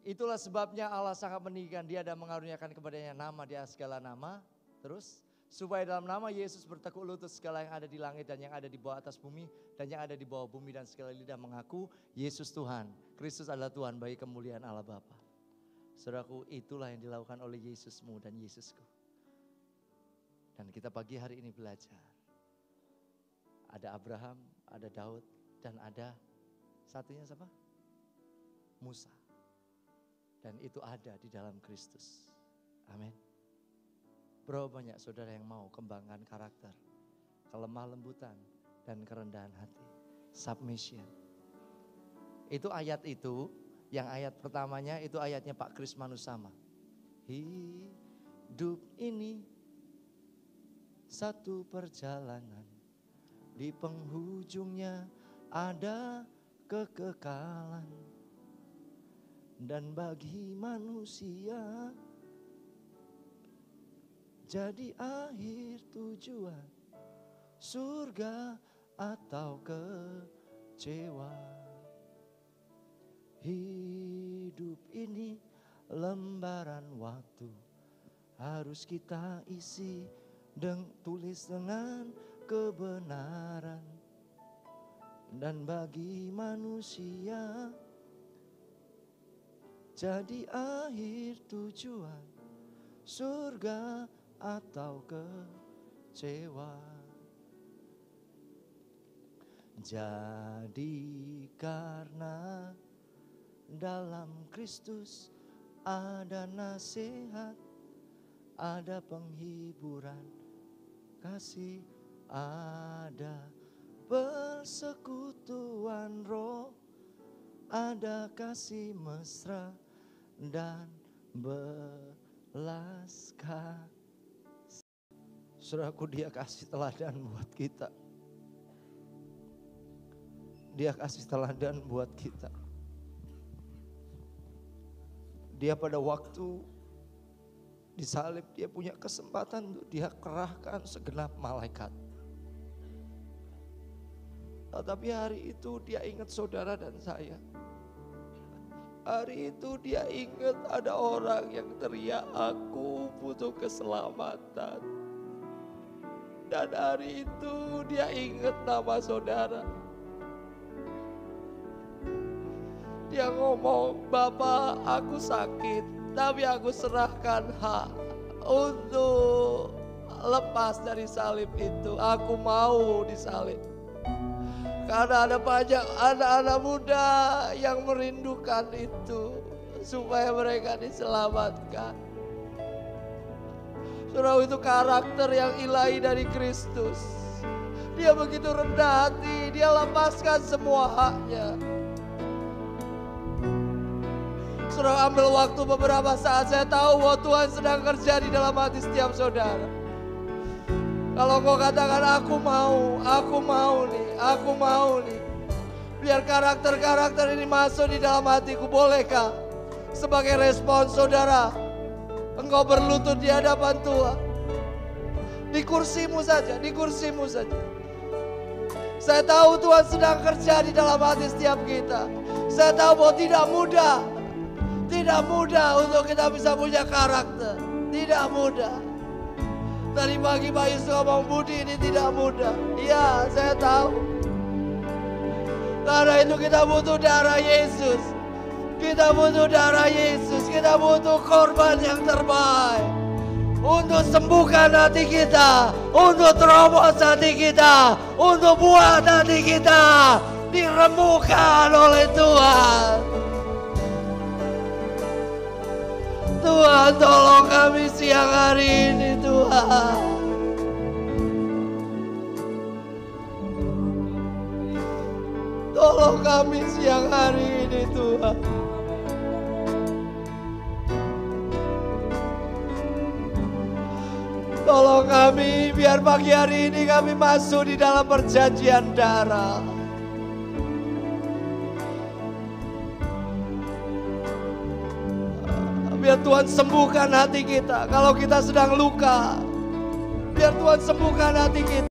S1: Itulah sebabnya Allah sangat meninggikan dia dan mengaruniakan kepadanya nama di atas segala nama. Terus, supaya dalam nama Yesus bertekuk lutut segala yang ada di langit dan yang ada di bawah atas bumi dan yang ada di bawah bumi dan segala lidah mengaku Yesus Tuhan. Kristus adalah Tuhan bagi kemuliaan Allah Bapa. Saudaraku, itulah yang dilakukan oleh Yesusmu dan Yesusku. Dan kita pagi hari ini belajar. Ada Abraham, ada Daud, dan ada satunya siapa? Musa. Dan itu ada di dalam Kristus. Amin. Berapa banyak saudara yang mau kembangkan karakter, kelemah lembutan, dan kerendahan hati. Submission. Itu ayat itu, yang ayat pertamanya itu ayatnya Pak Kris Manusama. Hidup ini satu perjalanan, di penghujungnya ada kekekalan. Dan bagi manusia jadi akhir tujuan surga atau kecewa. Hidup ini lembaran waktu harus kita isi tulis dengan kebenaran. Dan bagi manusia jadi akhir tujuan surga atau kecewa. Jadi karena dalam Kristus ada nasihat, ada penghiburan, kasih, ada persekutuan roh, ada kasih mesra dan belas kasih. Saudaraku, dia kasih teladan buat kita. Dia kasih teladan buat kita. Dia pada waktu Di salib dia punya kesempatan untuk dia kerahkan segenap malaikat. Tetapi hari itu dia ingat saudara dan saya. Hari itu dia ingat ada orang yang teriak, aku butuh keselamatan. Dan hari itu dia ingat nama saudara. Dia ngomong, Bapak aku sakit, tapi aku serahkan hak untuk lepas dari salib itu. Aku mau disalib. Karena ada banyak anak-anak muda yang merindukan itu. Supaya mereka diselamatkan. Saudara, itu karakter yang ilahi dari Kristus. Dia begitu rendah hati, dia lepaskan semua haknya. Saudara, ambil waktu beberapa saat, saya tahu bahwa Tuhan sedang kerja di dalam hati setiap saudara. Kalau kau katakan aku mau nih. Biar karakter-karakter ini masuk di dalam hatiku, bolehkah? Sebagai respon saudara, engkau berlutut di hadapan Tuhan. Di kursimu saja. Saya tahu Tuhan sedang kerja di dalam hati setiap kita. Saya tahu bahwa tidak mudah untuk kita bisa punya karakter. Tidak mudah. Tadi pagi Pak Yusuf ngomong, Budi ini tidak mudah. Iya, saya tahu. Karena itu kita butuh darah Yesus. Kita butuh korban yang terbaik. Untuk sembuhkan hati kita. Untuk terobos hati kita. Untuk buat hati kita diremukkan oleh Tuhan. Tuhan, tolong kami siang hari ini, Tuhan. Tolong kami siang hari ini, Tuhan. Tolong kami, biar pagi hari ini kami masuk di dalam perjanjian darah. Biar Tuhan sembuhkan hati kita. Kalau kita sedang luka, biar Tuhan sembuhkan hati kita.